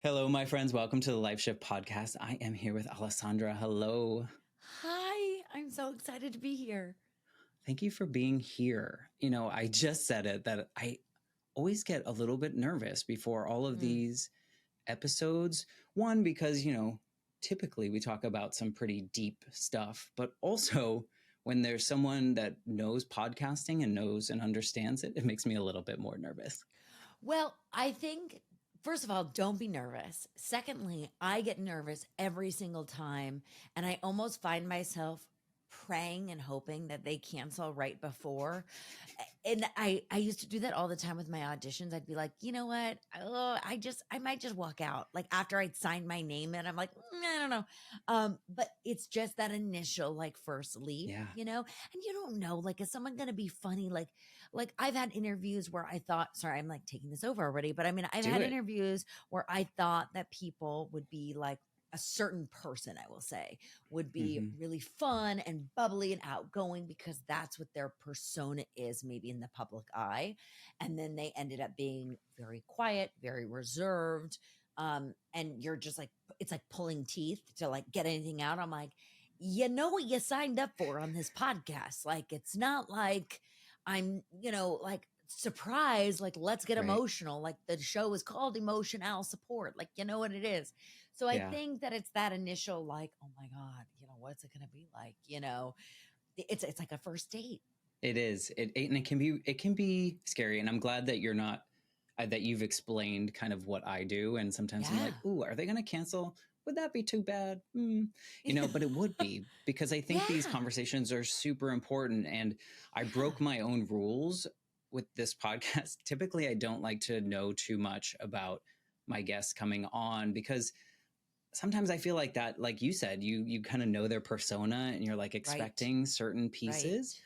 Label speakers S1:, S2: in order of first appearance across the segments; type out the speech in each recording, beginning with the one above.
S1: Hello, my friends. Welcome to the Life Shift podcast. I am here with Alessandra. Hello.
S2: Hi, I'm so excited to be here.
S1: Thank you for being here. I just said it that I always get a little bit nervous before all of these episodes. One, because, typically we talk about some pretty deep stuff, but also when there's someone that knows podcasting and knows and understands it, it makes me a little bit more nervous.
S2: Well, I think, first of all, don't be nervous. Secondly, I get nervous every single time, and I almost find myself praying and hoping that they cancel right before. And I used to do that all the time with my auditions. I'd be like, you know what? Oh, I might just walk out. Like after I'd signed my name in, I'm like, I don't know. But it's just that initial like first leap,
S1: Yeah.
S2: and you don't know, like, is someone going to be funny? Like I've had interviews where I thought, sorry, I'm like taking this over already, but I mean, I've had interviews where I thought that people would be like, a certain person, I will say, would be really fun and bubbly and outgoing because that's what their persona is, maybe in the public eye. And then they ended up being very quiet, very reserved. And you're just like, it's like pulling teeth to like get anything out. I'm like, you know what you signed up for on this podcast. Like, it's not like I'm, like, surprise, like let's get emotional, like the show is called Emotional Support, like you know what it is. So I think that it's that initial like, oh my god, what's it gonna be like, it's like a first date.
S1: It is and it can be scary, and I'm glad that you're not that you've explained kind of what I do, and sometimes I'm like, ooh, are they gonna cancel? Would that be too bad? But it would be, because I think these conversations are super important, and I broke my own rules with this podcast. Typically, I don't like to know too much about my guests coming on, because sometimes I feel like that, like you said, you kind of know their persona and you're like expecting certain pieces.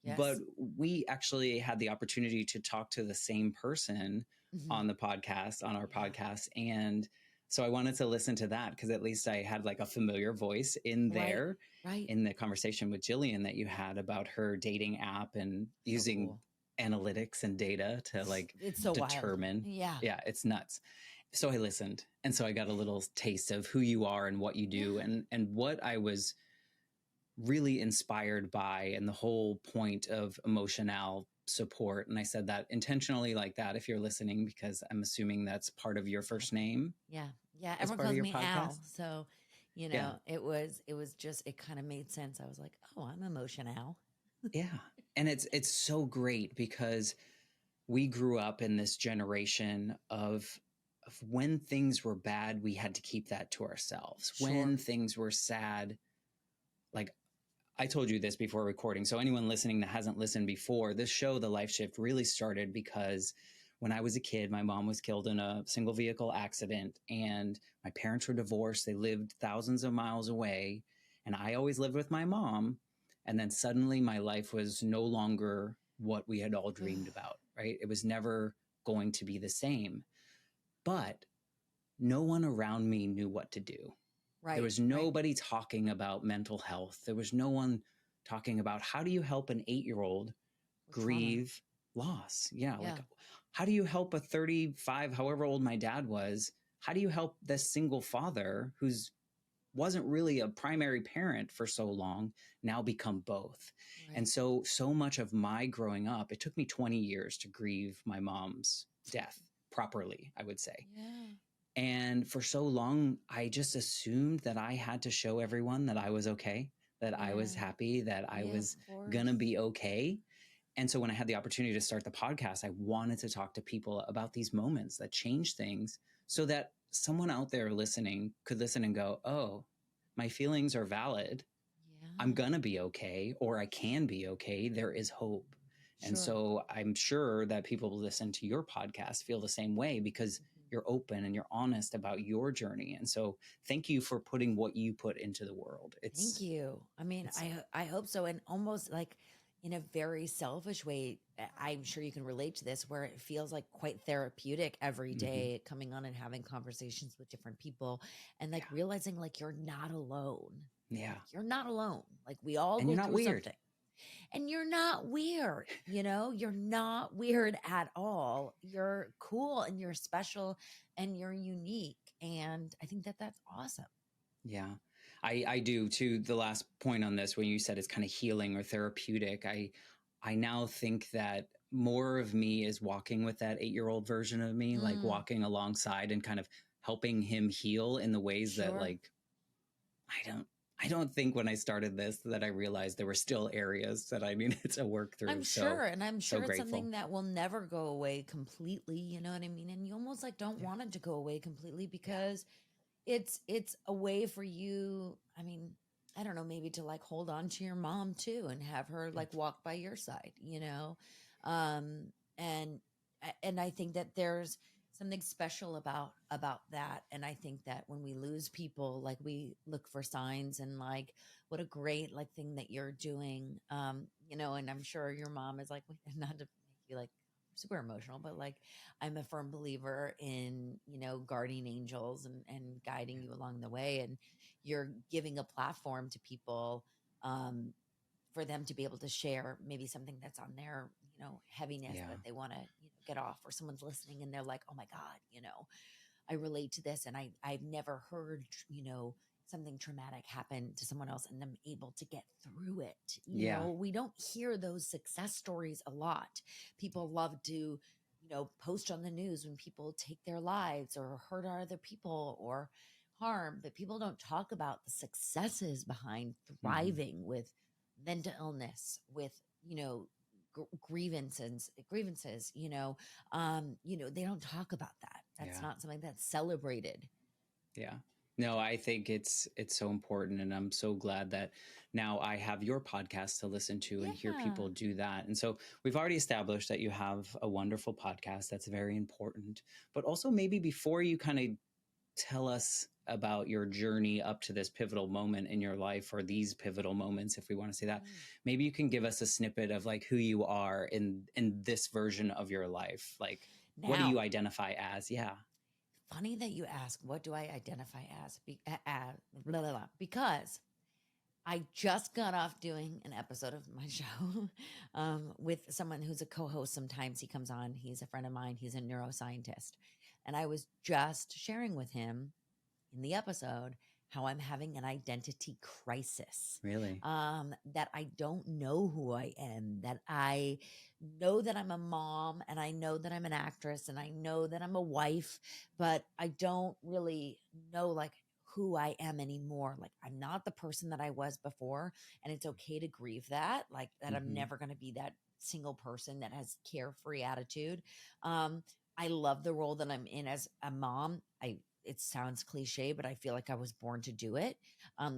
S2: Yes.
S1: But we actually had the opportunity to talk to the same person on the podcast, on our podcast. And so I wanted to listen to that, because at least I had like a familiar voice in there in the conversation with Jillian that you had about her dating app and using analytics and data to like
S2: it's so
S1: determine.
S2: Wild.
S1: Yeah, it's nuts. So I listened, and so I got a little taste of who you are and what you do, and what I was really inspired by, and the whole point of emotional support. And I said that intentionally like that, if you're listening, because I'm assuming that's part of your first name.
S2: Yeah. Everyone calls me Al. So, it was just, it kind of made sense. I was like, oh, I'm emotional.
S1: Yeah. And it's so great, because we grew up in this generation of when things were bad, we had to keep that to ourselves. When things were sad, like I told you this before recording, so anyone listening that hasn't listened before, this show, The Life Shift, really started because when I was a kid, my mom was killed in a single vehicle accident, and my parents were divorced. They lived thousands of miles away, and I always lived with my mom. And then suddenly my life was no longer what we had all dreamed about, right? It was never going to be the same. But no one around me knew what to do. There was nobody talking about mental health. There was no one talking about, how do you help an 8-year-old grieve loss? Yeah. Like, how do you help a 35, however old my dad was? How do you help this single father who's wasn't really a primary parent for so long now become both? And so much of my growing up, it took me 20 years to grieve my mom's death properly, I would say. And for so long, I just assumed that I had to show everyone that I was okay, that I was happy, that I was going to be okay. And so when I had the opportunity to start the podcast, I wanted to talk to people about these moments that changed things, so that someone out there listening could listen and go, oh, my feelings are valid. I'm going to be okay, or I can be okay. There is hope. And so I'm sure that people who listen to your podcast feel the same way, because you're open and you're honest about your journey. And so thank you for putting what you put into the world.
S2: Thank you. I mean, I hope so. And almost like in a very selfish way, I'm sure you can relate to this, where it feels like quite therapeutic every day, coming on and having conversations with different people, and like realizing like you're not alone.
S1: Yeah.
S2: Like, you're not alone. Like we all
S1: and
S2: go
S1: you're not
S2: through
S1: weird.
S2: something. And you're not weird, you're not weird at all. You're cool and you're special and you're unique. And I think that that's awesome.
S1: Yeah, I do too. The last point on this, when you said it's kind of healing or therapeutic, I now think that more of me is walking with that 8-year-old version of me, like walking alongside and kind of helping him heal in the ways that like I don't I don't think when I started this that I realized there were still areas that I needed to work through.
S2: I'm sure. And I'm
S1: so
S2: sure it's
S1: grateful.
S2: something that will never go away completely. You know what I mean? And you almost like don't want it to go away completely because it's a way for you. I mean, I don't know, maybe to like hold on to your mom too and have her like walk by your side, you know? Um, and and I think that there's something special about that. And I think that when we lose people, like we look for signs and like what a great like thing that you're doing. You know, and I'm sure your mom is like not to make you like super emotional, but like I'm a firm believer in, you know, guardian angels and guiding you along the way. And you're giving a platform to people um, for them to be able to share maybe something that's on their, you know, heaviness that they want to, you know, get off, or someone's listening and they're like, oh my God, you know, I relate to this. And I've never heard, you know, something traumatic happen to someone else and them able to get through it. You know, we don't hear those success stories a lot. People love to, you know, post on the news when people take their lives or hurt other people or harm, but people don't talk about the successes behind thriving with mental illness, with, you know, grievances, you know, they don't talk about that. That's not something that's celebrated.
S1: Yeah. No, I think it's so important, and I'm so glad that now I have your podcast to listen to and hear people do that. And so we've already established that you have a wonderful podcast. That's very important. But also maybe before you kind of tell us about your journey up to this pivotal moment in your life, or these pivotal moments, if we want to say that, maybe you can give us a snippet of like who you are in this version of your life. Like, what do you identify as? Yeah.
S2: Funny that you ask, what do I identify as? Blah, blah, blah. Because I just got off doing an episode of my show with someone who's a co-host. Sometimes he comes on. He's a friend of mine. He's a neuroscientist. And I was just sharing with him in the episode how I'm having an identity crisis.
S1: Really?
S2: That I don't know who I am, that I know that I'm a mom and I know that I'm an actress and I know that I'm a wife, but I don't really know like who I am anymore. Like I'm not the person that I was before. And it's okay to grieve that, like that I'm never going to be that single person that has carefree attitude. I love the role that I'm in as a mom. It sounds cliche, but I feel like I was born to do it,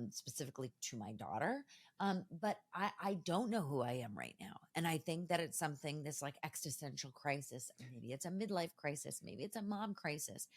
S2: specifically to my daughter. But I don't know who I am right now. And I think that it's something this like existential crisis. Maybe it's a midlife crisis. Maybe it's a mom crisis.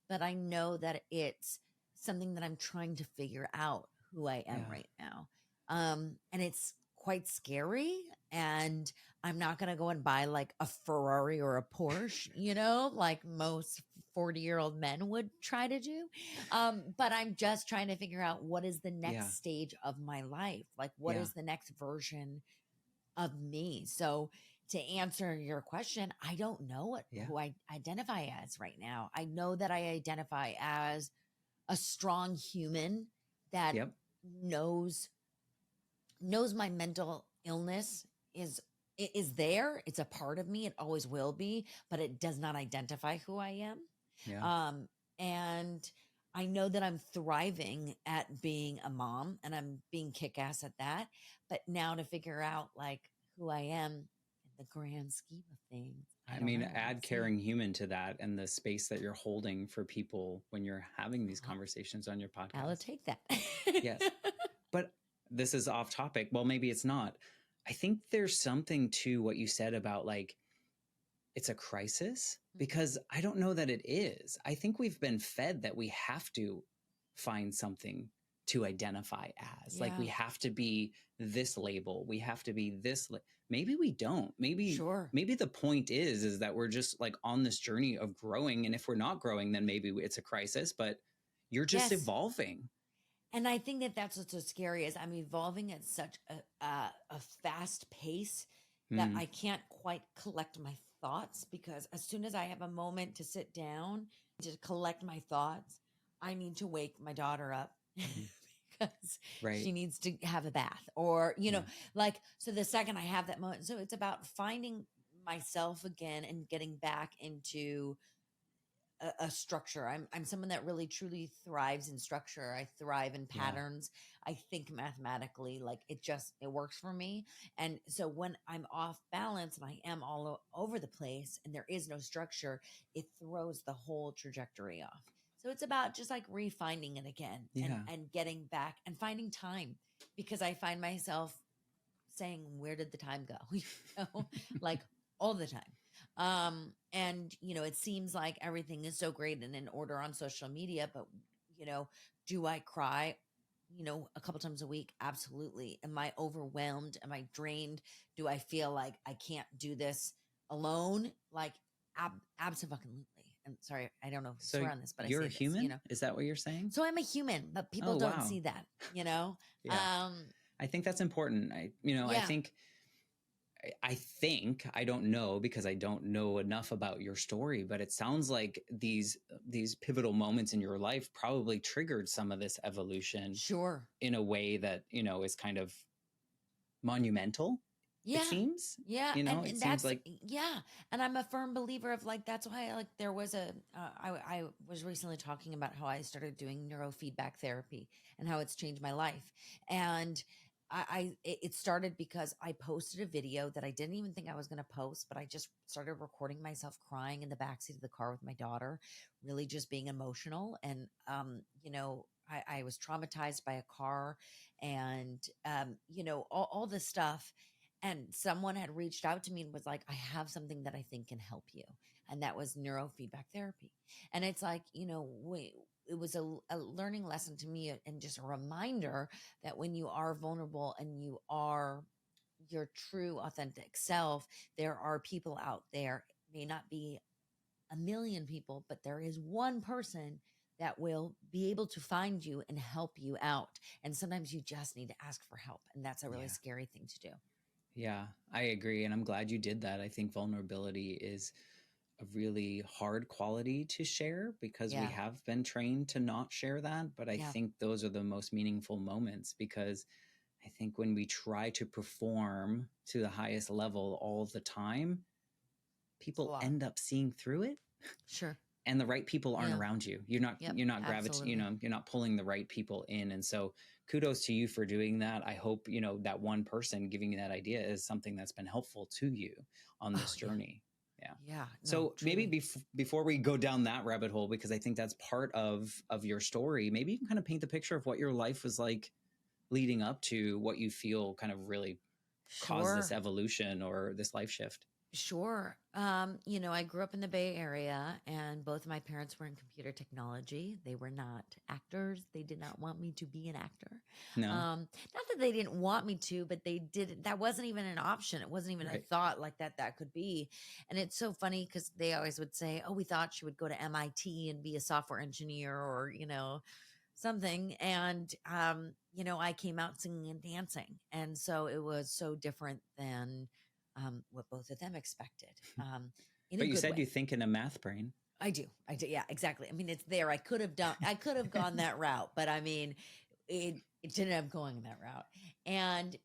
S2: But I know that it's something that I'm trying to figure out who I am right now. And it's quite scary. And I'm not going to go and buy like a Ferrari or a Porsche, you know, like most 40-year-old men would try to do. But I'm just trying to figure out what is the next stage of my life? Like, what is the next version of me? So to answer your question, I don't know who I identify as right now. I know that I identify as a strong human that knows my mental illness is there. It's a part of me. It always will be, but it does not identify who I am. And I know that I'm thriving at being a mom and I'm being kick-ass at that. But now to figure out like who I am in the grand scheme of things.
S1: I mean, add caring human to that and the space that you're holding for people when you're having these conversations on your podcast.
S2: I'll take that.
S1: Yes. But this is off topic. Well, maybe it's not. I think there's something to what you said about like, it's a crisis, because I don't know that it is. I think we've been fed that we have to find something to identify as. Like we have to be this label. We have to be this. Maybe we don't. Maybe the point is that we're just like on this journey of growing. And if we're not growing, then maybe it's a crisis, but you're just evolving.
S2: And I think that that's what's so scary is I'm evolving at such a fast pace that I can't quite collect my thoughts, because as soon as I have a moment to sit down to collect my thoughts, I need to wake my daughter up
S1: Mhm.
S2: because
S1: Right.
S2: she needs to have a bath, or,
S1: Yeah.
S2: like, so the second I have that moment, so it's about finding myself again and getting back into a structure. I'm someone that really truly thrives in structure. I thrive in
S1: Yeah.
S2: patterns. I think mathematically, like it works for me. And so when I'm off balance and I am over the place and there is no structure, it throws the whole trajectory off. So it's about just like refining it again and
S1: Yeah.
S2: getting back and finding time, because I find myself saying, where did the time go? Like all the time. And it seems like everything is so great and in order on social media, but you know, do I cry, a couple times a week? Absolutely. Am I overwhelmed? Am I drained? Do I feel like I can't do this alone? Like absolutely. And sorry, I don't know if I
S1: So
S2: swear on this, but I
S1: you're a
S2: say this.
S1: human? Is that what you're saying?
S2: So I'm a human, but people
S1: Oh,
S2: don't
S1: wow.
S2: see that, you know?
S1: Yeah.
S2: Um,
S1: I think that's important. I
S2: yeah,
S1: think I don't know because I don't know enough about your story, but it sounds like these pivotal moments in your life probably triggered some of this evolution
S2: sure.
S1: in a way that, is kind of monumental, it
S2: Yeah.
S1: seems.
S2: Yeah.
S1: It
S2: And
S1: seems like
S2: yeah. And I'm a firm believer of like, that's why like there was I was recently talking about how I started doing neurofeedback therapy and how it's changed my life. And it started because I posted a video that I didn't even think I was going to post, but I just started recording myself crying in the backseat of the car with my daughter, really just being emotional. And, I was traumatized by a car and, all this stuff. And someone had reached out to me and was like, I have something that I think can help you. And that was neurofeedback therapy. And it's like, it was a learning lesson to me and just a reminder that when you are vulnerable and you are your true, authentic self, there are people out there, may not be a million people, but there is one person that will be able to find you and help you out. And sometimes you just need to ask for help. And that's a really
S1: yeah.
S2: scary thing to do.
S1: Yeah, I agree. And I'm glad you did that. I think vulnerability is a really hard quality to share because we
S2: Yeah.
S1: have been trained to not share that. But I
S2: Yeah.
S1: think those are the most meaningful moments because I think when we try to perform to the highest level all the time,
S2: It's a
S1: people
S2: lot.
S1: end up seeing through it,
S2: Sure.
S1: and the right people aren't
S2: Yeah.
S1: around you.
S2: Yep.
S1: You're not
S2: Absolutely.
S1: you're not pulling the right people in. And so kudos to you for doing that. I hope, that one person giving you that idea is something that's been helpful to you on
S2: Oh,
S1: this
S2: yeah.
S1: journey. Yeah.
S2: Yeah. No,
S1: So maybe
S2: truly.
S1: before we go down that rabbit hole, because I think that's part of your story, maybe you can kind of paint the picture of what your life was like leading up to what you feel kind of really caused this
S2: Sure.
S1: evolution or this life shift.
S2: Sure. I grew up in the Bay Area and both of my parents were in computer technology. They were not actors. They did not want me to be an actor.
S1: No.
S2: Not that they didn't want me to, but they didn't, that wasn't even an option. It wasn't even a
S1: Right.
S2: thought like that could be. And it's so funny because they always would say, oh, we thought she would go to MIT and be a software engineer or, something. And, I came out singing and dancing. And so it was so different than what both of them expected, in a
S1: But you
S2: good
S1: said you
S2: way.
S1: think in a math brain.
S2: I do. I do. Yeah, exactly. I mean, it's there. I could have gone that route, but I mean, it didn't end up going that route. And,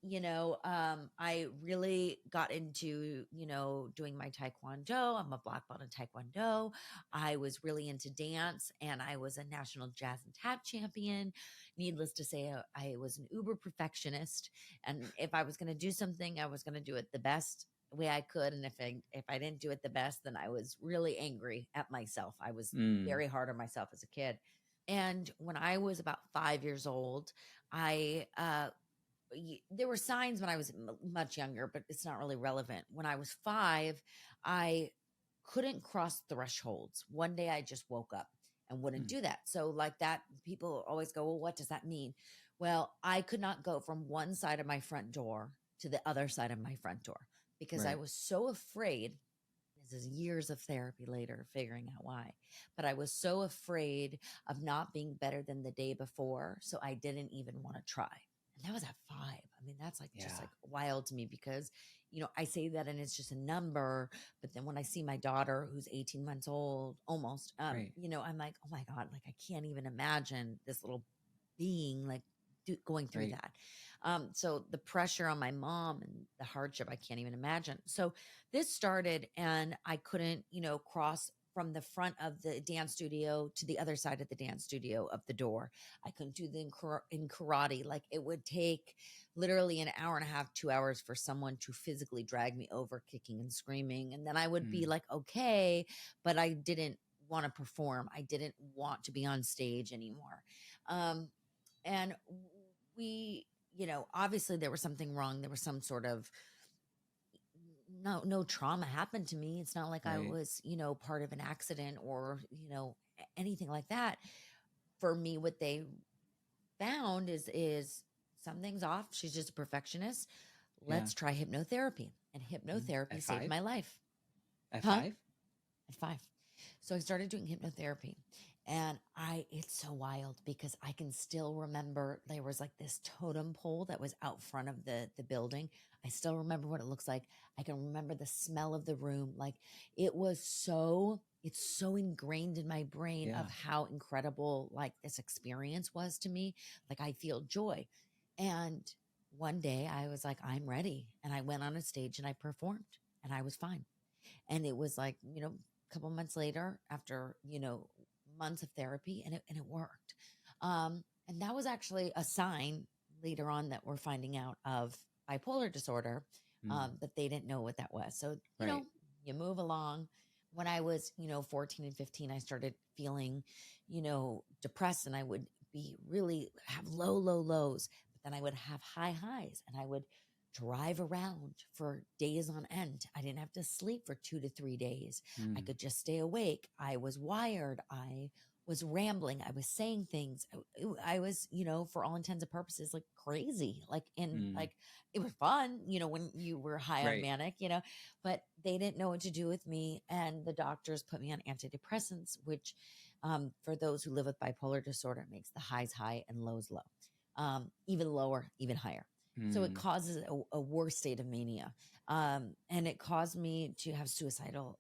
S2: I really got into, doing my Taekwondo. I'm a black belt in Taekwondo. I was really into dance and I was a national jazz and tap champion. Needless to say, I was an uber perfectionist. And if I was going to do something, I was going to do it the best way I could. And if I didn't do it the best, then I was really angry at myself. I was
S1: Mm,
S2: very hard on myself as a kid. And when I was about 5 years old, I there were signs when I was much younger, but it's not really relevant. When I was 5, I couldn't cross thresholds. One day I just woke up and wouldn't
S1: mm,
S2: do that. So like that, people always go, well, what does that mean? Well, I could not go from one side of my front door to the other side of my front door because I
S1: right.
S2: was so afraid. This is years of therapy later, figuring out why. But I was so afraid of not being better than the day before. So I didn't even want to try. That was at 5. I mean, that's like just
S1: Yeah.
S2: like wild to me because, I say that and it's just a number. But then when I see my daughter who's 18 months old, almost,
S1: Right.
S2: I'm like, oh my God, like I can't even imagine this little being like going through
S1: Right.
S2: that. So the pressure on my mom and the hardship, I can't even imagine. So this started and I couldn't, cross from the front of the dance studio to the other side of the dance studio of the door. I couldn't do the in karate. Like it would take literally an hour and a half, 2 hours for someone to physically drag me over, kicking and screaming. And then I would be
S1: Mm.
S2: like, okay, but I didn't want to perform. I didn't want to be on stage anymore. And we, obviously there was something wrong. There was some sort of no trauma happened to me. It's not like I
S1: Right.
S2: was, part of an accident or, anything like that. For me, what they found is something's off. She's just a perfectionist.
S1: Yeah.
S2: Let's try hypnotherapy. And hypnotherapy
S1: At
S2: saved
S1: 5?
S2: my life.
S1: At
S2: Huh?
S1: 5?
S2: At 5. So I started doing hypnotherapy. And it's so wild because I can still remember there was like this totem pole that was out front of the building. I still remember what it looks like. I can remember the smell of the room. Like it's so ingrained in my brain of how incredible like this experience was to me. Like I feel joy. And one day I was like, I'm ready. And I went on a stage and I performed and I was fine. And it was like, a couple months later after, months of therapy and it worked. And that was actually a sign later on that we're finding out of bipolar disorder, that they didn't know what that was. So,
S1: Right.
S2: you move along. When I was, 14 and 15, I started feeling, depressed and I would be really have low, low lows, but then I would have high highs and I would drive around for days on end. I didn't have to sleep for 2 to 3 days. I
S1: Mm.
S2: could just stay awake. I was wired. I was rambling. I was saying things. I was, for all intents and purposes, like crazy. Like
S1: Mm.
S2: like it was fun, when you were high on
S1: Right.
S2: manic, but they didn't know what to do with me. And the doctors put me on antidepressants, which for those who live with bipolar disorder, makes the highs high and lows low, even lower, even higher. So it
S1: Mm.
S2: causes a worse state of mania. And it caused me to have suicidal,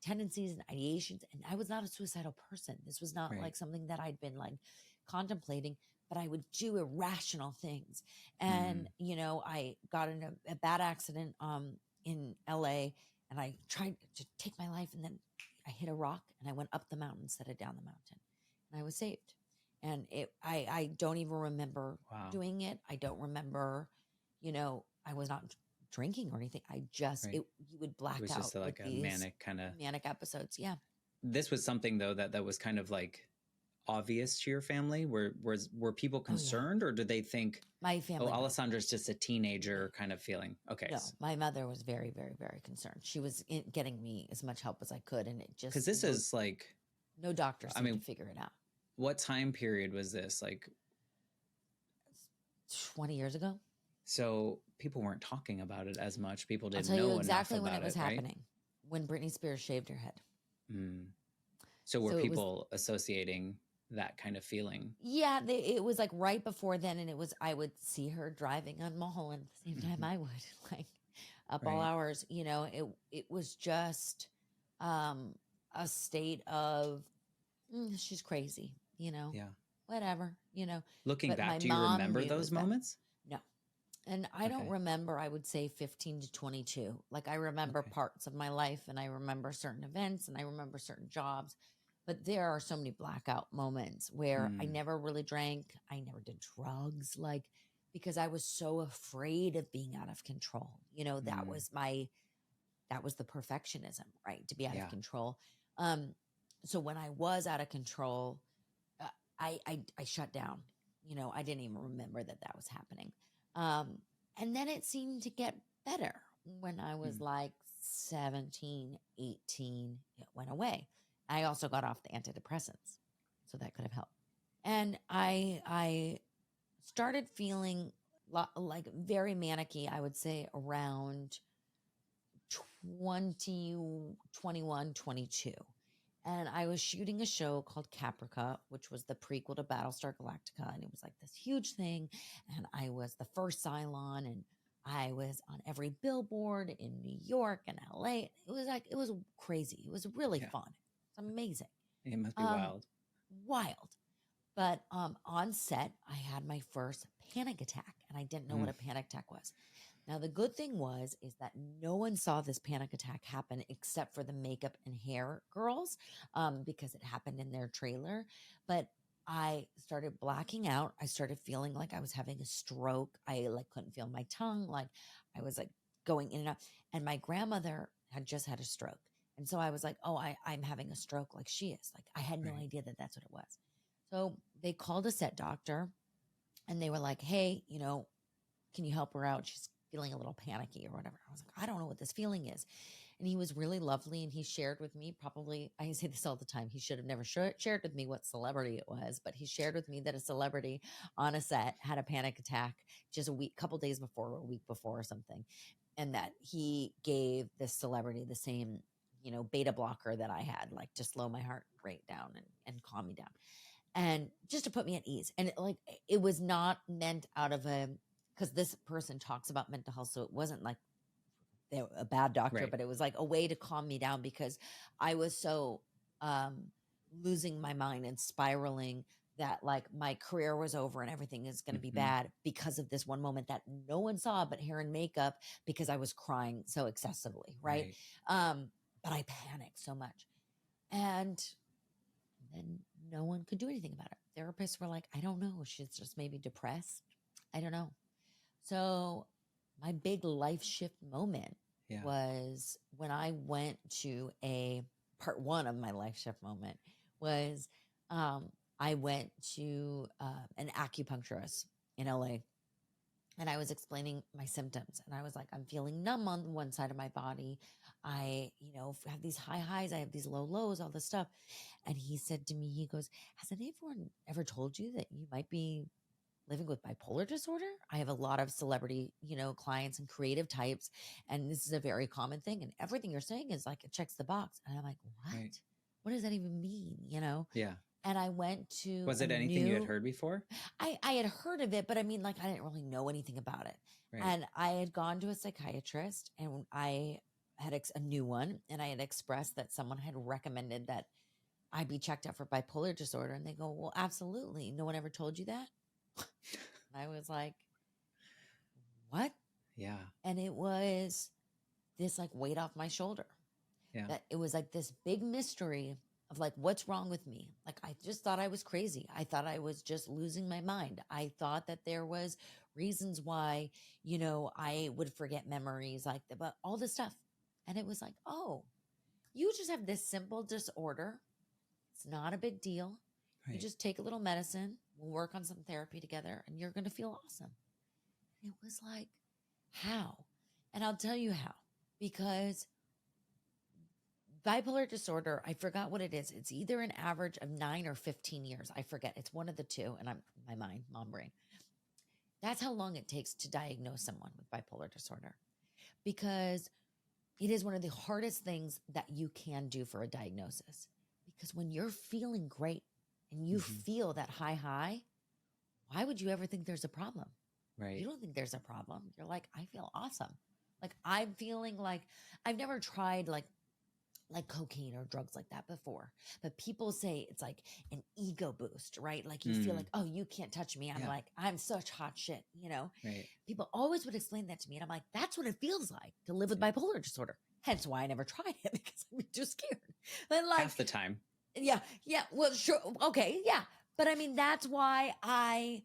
S2: tendencies and ideations. And I was not a suicidal person. This was not
S1: Right.
S2: like something that I'd been like contemplating, but I would do irrational things. And,
S1: Mm.
S2: I got in a bad accident in LA and I tried to take my life and then I hit a rock and I went up the mountain instead of down the mountain and I was saved. And I don't even remember
S1: Wow.
S2: doing it. I don't remember, I was not drinking or anything. I just,
S1: Right.
S2: you would black
S1: It was
S2: out
S1: just
S2: with
S1: like a
S2: these
S1: manic kind of.
S2: manic episodes. Yeah.
S1: This was something though that was kind of like obvious to your family. Were people
S2: Oh, yeah.
S1: concerned, or did they think,
S2: My
S1: oh,
S2: family,
S1: Alessandra's just a teenager kind of feeling? Okay.
S2: no, my mother was very, very, very concerned. She was getting me as much help as I could. And it just,
S1: Because this is like,
S2: no doctor
S1: I
S2: seemed
S1: mean,
S2: to figure it out.
S1: what time period was this? Like
S2: 20 years ago.
S1: So people weren't talking about it as much. People
S2: I'll
S1: didn't
S2: tell
S1: know
S2: you exactly
S1: enough
S2: when
S1: about
S2: it was
S1: right?
S2: happening, when Britney Spears shaved her head.
S1: Mm. So were
S2: So it was-
S1: people associating that kind of feeling?
S2: Yeah, it was like right before then, and I would see her driving on Mulholland at the same time I would, like up all
S1: Right.
S2: hours. It was just a state of she's crazy,
S1: Yeah.
S2: whatever,
S1: Looking
S2: But my
S1: back, do you
S2: mom
S1: remember
S2: knew it
S1: those
S2: was bad.
S1: moments?
S2: No, and I don't
S1: Okay.
S2: remember. I would say 15 to 22. Like I remember
S1: Okay.
S2: parts of my life, and I remember certain events, and I remember certain jobs. But there are so many blackout moments where I
S1: Mm.
S2: never really drank. I never did drugs, like because I was so afraid of being out of control. That
S1: Mm.
S2: was the perfectionism, right? To be out of
S1: Yeah.
S2: control. So when I was out of control, I shut down. I didn't even remember that was happening. And then it seemed to get better when I was like 17, 18. It went away. I also got off the antidepressants, so that could have helped. And I started feeling like very manic-y, I would say around 20, 21, 22. And I was shooting a show called Caprica, which was the prequel to Battlestar Galactica. And it was like this huge thing. And I was the first Cylon, and I was on every billboard in New York and LA. It was crazy. It was really fun. It's amazing.
S1: It must be wild.
S2: Wild. But on set, I had my first panic attack, and I didn't know what a panic attack was. Now, the good thing is that no one saw this panic attack happen except for the makeup and hair girls, because it happened in their trailer. But I started blacking out. I started feeling like I was having a stroke. I like couldn't feel my tongue. Like I was like going in and out. And my grandmother had just had a stroke. And so I was like, oh, I'm having a stroke like she is. Like I had no idea that that's what it was. So they called a set doctor, and they were like, hey, can you help her out? She's feeling a little panicky or whatever. I was like, I don't know what this feeling is. And he was really lovely. And he shared with me, probably, I say this all the time, he should have never shared with me what celebrity it was, but he shared with me that a celebrity on a set had a panic attack just couple days before, or a week before or something. And that he gave this celebrity the same, beta blocker that I had, like to slow my heart rate down and calm me down. And just to put me at ease. And it was not meant out of because this person talks about mental health. So it wasn't like they were a bad doctor, but it was like a way to calm me down because I was so losing my mind and spiraling that like my career was over and everything is going to be bad because of this one moment that no one saw but hair and makeup, because I was crying so excessively. Right. But I panicked so much. And then no one could do anything about it. Therapists were like, I don't know. She's just maybe depressed. I don't know. So my big life shift moment was when I went to part one of my life shift moment was I went to an acupuncturist in LA, and I was explaining my symptoms, and I was like, I'm feeling numb on one side of my body. I, have these high highs. I have these low lows, all this stuff. And he said to me, he goes, has anyone ever told you that you might be living with bipolar disorder? I have a lot of celebrity, clients and creative types. And this is a very common thing. And everything you're saying is like, it checks the box. And I'm like, what? Right. What does that even mean?
S1: Yeah.
S2: And I went to.
S1: Was it anything you had heard before?
S2: I had heard of it, but I mean, like, I didn't really know anything about it. Right. And I had gone to a psychiatrist, and I had a new one, and I had expressed that someone had recommended that I be checked out for bipolar disorder. And they go, well, absolutely. No one ever told you that? And I was like, what?
S1: Yeah.
S2: And it was this like weight off my shoulder.
S1: Yeah.
S2: That it was like this big mystery of like, what's wrong with me? Like, I just thought I was crazy. I thought I was just losing my mind. I thought that there was reasons why, I would forget memories like that, but all this stuff. And it was like, oh, you just have this simple disorder. It's not a big deal. Right. You just take a little medicine. We'll work on some therapy together, and you're going to feel awesome. It was like, how? And I'll tell you how, because bipolar disorder, I forgot what it is. It's either an average of 9 or 15 years. I forget. It's one of the two. And my mind, mom brain. That's how long it takes to diagnose someone with bipolar disorder, because it is one of the hardest things that you can do for a diagnosis. Because when you're feeling great and you feel that high, why would you ever think there's a problem?
S1: Right.
S2: You don't think there's a problem. You're like, I feel awesome. Like I'm feeling like I've never tried like cocaine or drugs like that before, but people say it's like an ego boost, right? Like you feel like, oh, you can't touch me. I'm like, I'm such hot shit, Right. People always would explain that to me. And I'm like, that's what it feels like to live with bipolar disorder. Hence why I never tried it, because I'm too scared. But like
S1: half the time.
S2: Yeah. Well, sure. Okay. Yeah. But I mean, that's why I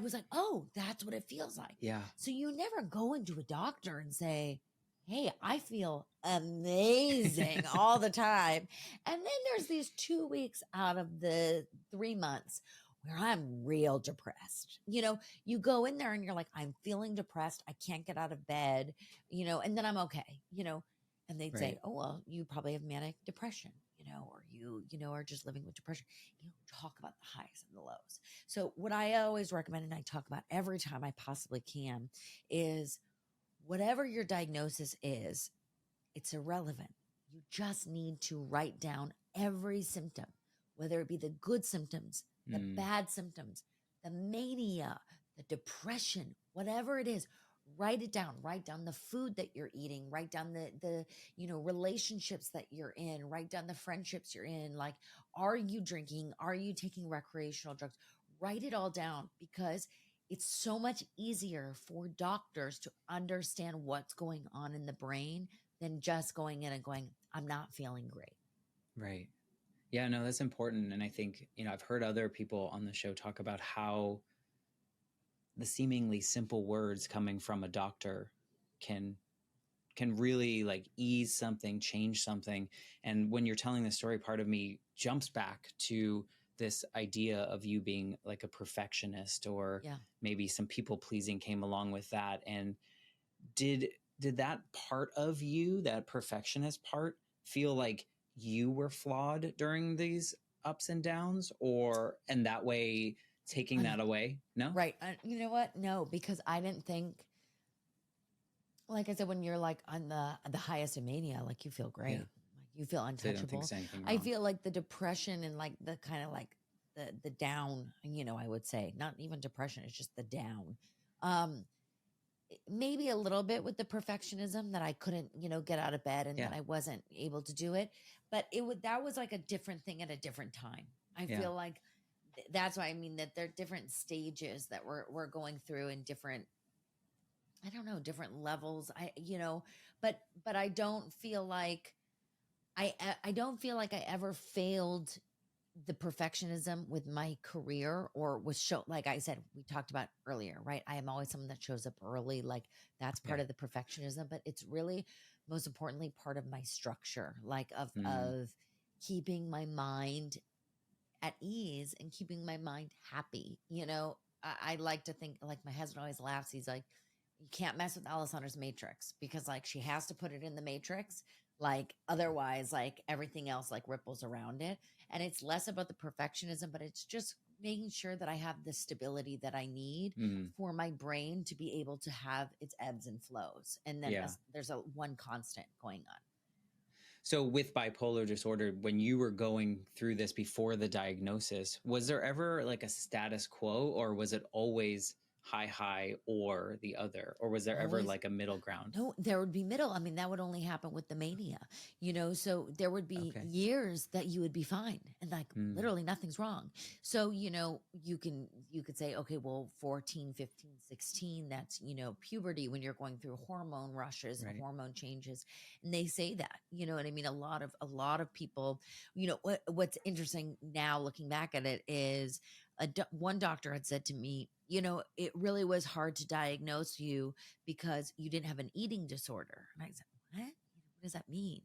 S2: was like, oh, that's what it feels like.
S1: Yeah.
S2: So you never go into a doctor and say, hey, I feel amazing all the time. And then there's these 2 weeks out of the 3 months where I'm real depressed. You go in there and you're like, I'm feeling depressed. I can't get out of bed, and then I'm okay, and they'd say, oh, well, you probably have manic depression, or you are just living with depression. You talk about the highs and the lows. So what I always recommend, and I talk about every time I possibly can, is whatever your diagnosis is, it's irrelevant. You You just need to write down every symptom, whether it be the good symptoms, the bad symptoms, the mania, the depression, whatever it is. Write it down. Write down the food that you're eating. Write down the relationships that you're in. Write down the friendships you're in. Like, are you drinking? Are you taking recreational drugs? Write it all down, because it's so much easier for doctors to understand what's going on in the brain than just going in and going, I'm not feeling great.
S1: Right. Yeah, no, that's important. And I think, I've heard other people on the show talk about how the seemingly simple words coming from a doctor can really like ease something, change something. And when you're telling the story, part of me jumps back to this idea of you being like a perfectionist, or maybe some people pleasing came along with that. And did that part of you, that perfectionist part, feel like you were flawed during these ups and downs, and that way taking that away? No?
S2: Right. You know what? No, because I didn't think, like I said, when you're like on the highest of mania, like you feel great. Like you feel untouchable. I feel like the depression and like the kind of like the down, I would say, not even depression, it's just the down. Maybe a little bit with the perfectionism that I couldn't, get out of bed and that I wasn't able to do it. But that was like a different thing at a different time. I feel like that's why I mean that there are different stages that we're going through in different, I don't know, different levels. But I don't feel like I don't feel like I ever failed the perfectionism with my career or with show. Like I said, we talked about earlier, right? I am always someone that shows up early. Like that's part of the perfectionism, but it's really most importantly part of my structure, like of keeping my mind at ease and keeping my mind happy. I like to think, like my husband always laughs. He's like, you can't mess with Alessandra's matrix, because like she has to put it in the matrix. Like otherwise, like everything else like ripples around it. And it's less about the perfectionism, but it's just making sure that I have the stability that I need for my brain to be able to have its ebbs and flows. And then there's one constant going on.
S1: So with bipolar disorder, when you were going through this before the diagnosis, was there ever like a status quo, or was it always high, or the other? Or was there ever like a middle ground?
S2: No, there would be middle. I mean, that would only happen with the mania, so there would be years that you would be fine and like literally nothing's wrong. So, you could say, okay, well, 14, 15, 16, that's, puberty, when you're going through hormone rushes and hormone changes. And they say that, you know what I mean? A lot of people, what's interesting now looking back at it is one doctor had said to me, it really was hard to diagnose you because you didn't have an eating disorder. And I said, what? What does that mean?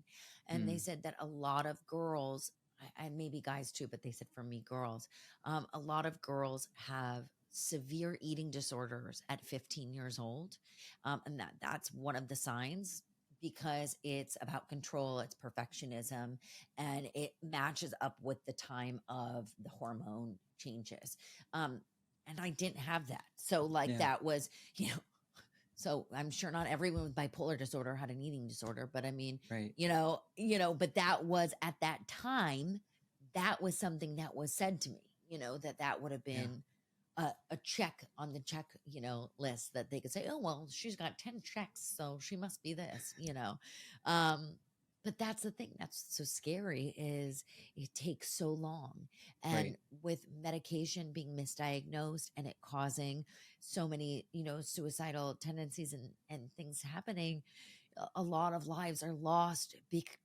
S2: And they said that a lot of girls, and maybe guys too, but they said for me, girls, a lot of girls have severe eating disorders at 15 years old. And that's one of the signs, because it's about control, it's perfectionism, and it matches up with the time of the hormone changes. And I didn't have that. So that was, so I'm sure not everyone with bipolar disorder had an eating disorder, but I mean, but that was at that time, that was something that was said to me, that would have been a check on the check, list, that they could say, oh, well, she's got 10 checks, so she must be this, but that's the thing that's so scary, is it takes so long. And with medication being misdiagnosed and it causing so many, suicidal tendencies and things happening, a lot of lives are lost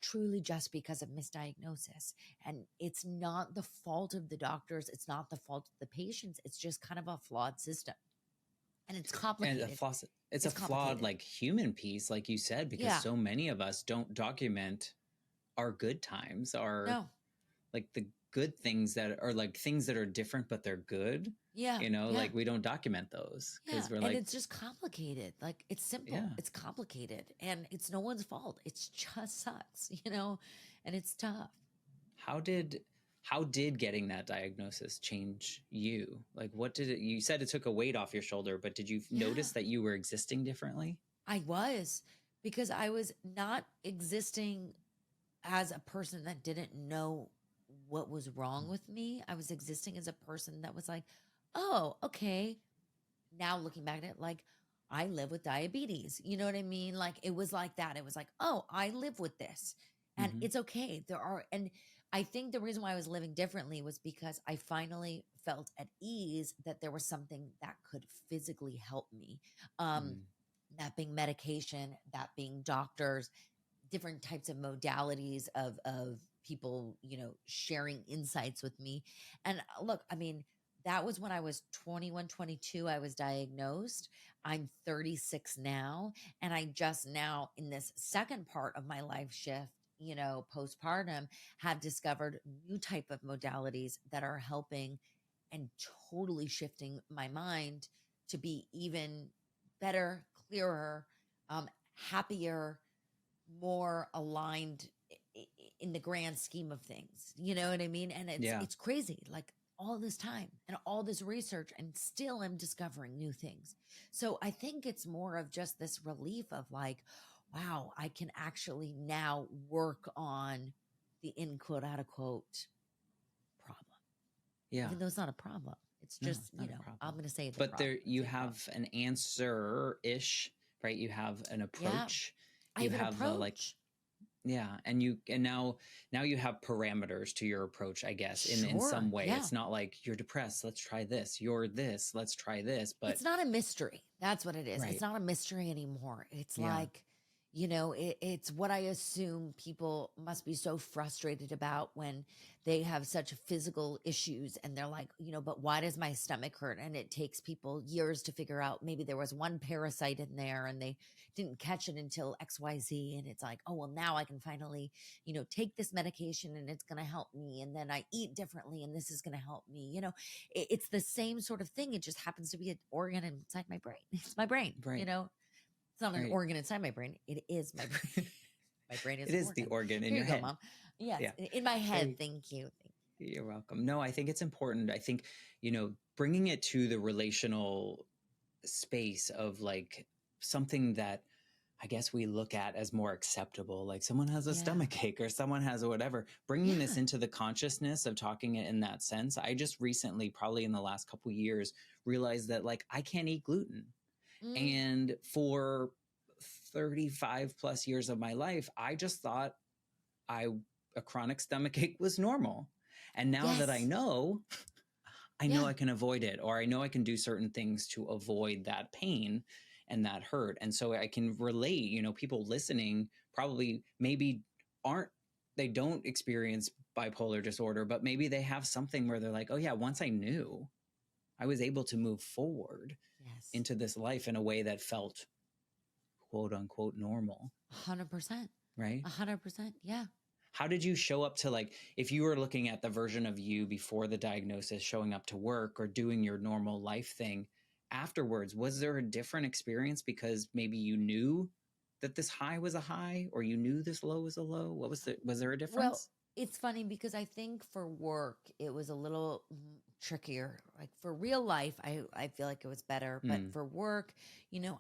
S2: truly just because of misdiagnosis. And it's not the fault of the doctors. It's not the fault of the patients. It's just kind of a flawed system. And it's complicated.
S1: And it's a flawed like human piece, like you said, because so many of us don't document our good times, like the good things that are like things that are different, but they're good. Like we don't document those because we're like,
S2: and it's just complicated. Like it's simple, it's complicated, and it's no one's fault. It's just sucks, and it's tough.
S1: How did getting that diagnosis change you? Like, what did it, you said it took a weight off your shoulder, but did you notice that you were existing differently?
S2: I was, because I was not existing as a person that didn't know what was wrong with me, I was existing as a person that was like, oh, okay. Now looking back at it, like, I live with diabetes. You know what I mean? Like, it was like that. It was like, oh, I live with this and
S1: Mm-hmm.
S2: it's okay. And I think the reason why I was living differently was because I finally felt at ease that there was something that could physically help me. Um,
S1: Mm.
S2: that being medication, that being doctors, different types of modalities of people, sharing insights with me. And look, I mean, that was when I was 21, 22. I was diagnosed. I'm 36 now, and I just now, in this second part of my life shift, postpartum, have discovered new type of modalities that are helping and totally shifting my mind to be even better, clearer, happier, more aligned in the grand scheme of things. You know what I mean? And it's
S1: Yeah.
S2: it's crazy. Like, all this time and all this research, and still I'm discovering new things. So I think it's more of just this relief of like, wow, I can actually now work on the in quote out of quote problem,
S1: Yeah.
S2: even though it's not a problem. It's
S1: No,
S2: just,
S1: it's not a
S2: I'm
S1: problem.
S2: going to say the
S1: But
S2: problem.
S1: there you have an answer-ish, right? You have an
S2: Yeah,
S1: approach.
S2: I
S1: You
S2: have an
S1: have a like,
S2: approach.
S1: yeah, and now you have parameters to your approach, I guess, in some
S2: Sure.
S1: way.
S2: Yeah.
S1: It's not like you're depressed, let's try this. You're this, let's try this. But
S2: It's not a mystery. That's what it is. It's
S1: right.
S2: not a mystery anymore. It's
S1: Yeah.
S2: like, it's what I assume people must be so frustrated about when they have such physical issues and they're like, but why does my stomach hurt? And it takes people years to figure out maybe there was one parasite in there and they didn't catch it until XYZ. And it's like, oh, well, now I can finally, take this medication and it's going to help me. And then I eat differently and this is going to help me. It's the same sort of thing. It just happens to be an organ inside my brain. It's my brain,
S1: Right.
S2: It's not an
S1: Right.
S2: organ inside my brain. It is my brain. My brain is
S1: It
S2: an
S1: is
S2: organ.
S1: the organ in
S2: Here
S1: your
S2: you go,
S1: head.
S2: Mom. Yes,
S1: Yeah.
S2: in my head.
S1: Very,
S2: Thank you.
S1: you're welcome. No, I think it's important. I think, bringing it to the relational space of like something that I guess we look at as more acceptable, like someone has a
S2: Yeah.
S1: stomach ache or someone has a whatever, bringing this
S2: Yeah.
S1: into the consciousness of talking it in that sense. I just recently, probably in the last couple of years, realized that like I can't eat gluten. And for 35 plus years of my life, I just thought a chronic stomach ache was normal. And now that I
S2: Yes.
S1: know
S2: Yeah.
S1: I can avoid it, or I know I can do certain things to avoid that pain and that hurt. And so I can relate, people listening probably maybe they don't experience bipolar disorder, but maybe they have something where they're like, oh yeah, once I knew, I was able to move forward
S2: Yes.
S1: into this life in a way that felt quote unquote normal.
S2: 100%.
S1: Right?
S2: 100%. Yeah.
S1: How did you show up to, like, if you were looking at the version of you before the diagnosis, showing up to work or doing your normal life thing afterwards, was there a different experience because maybe you knew that this high was a high or you knew this low was a low? Was there a difference?
S2: Well, it's funny because I think for work, it was a little trickier. Like for real life, I feel like it was better. But for work,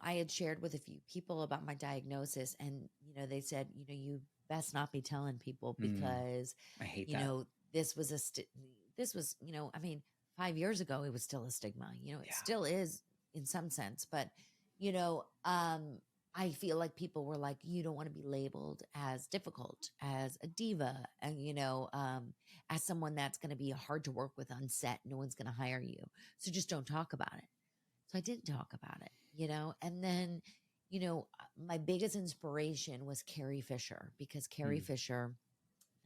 S2: I had shared with a few people about my diagnosis and, they said, you best not be telling people because,
S1: I hate that.
S2: This was I mean, 5 years ago, it was still a stigma, it still is in some sense, but, I feel like people were like, you don't want to be labeled as difficult, as a diva, and, as someone that's going to be hard to work with on set. No one's going to hire you. So just don't talk about it. So I didn't talk about it, and then, my biggest inspiration was Carrie Fisher, because Carrie Fisher,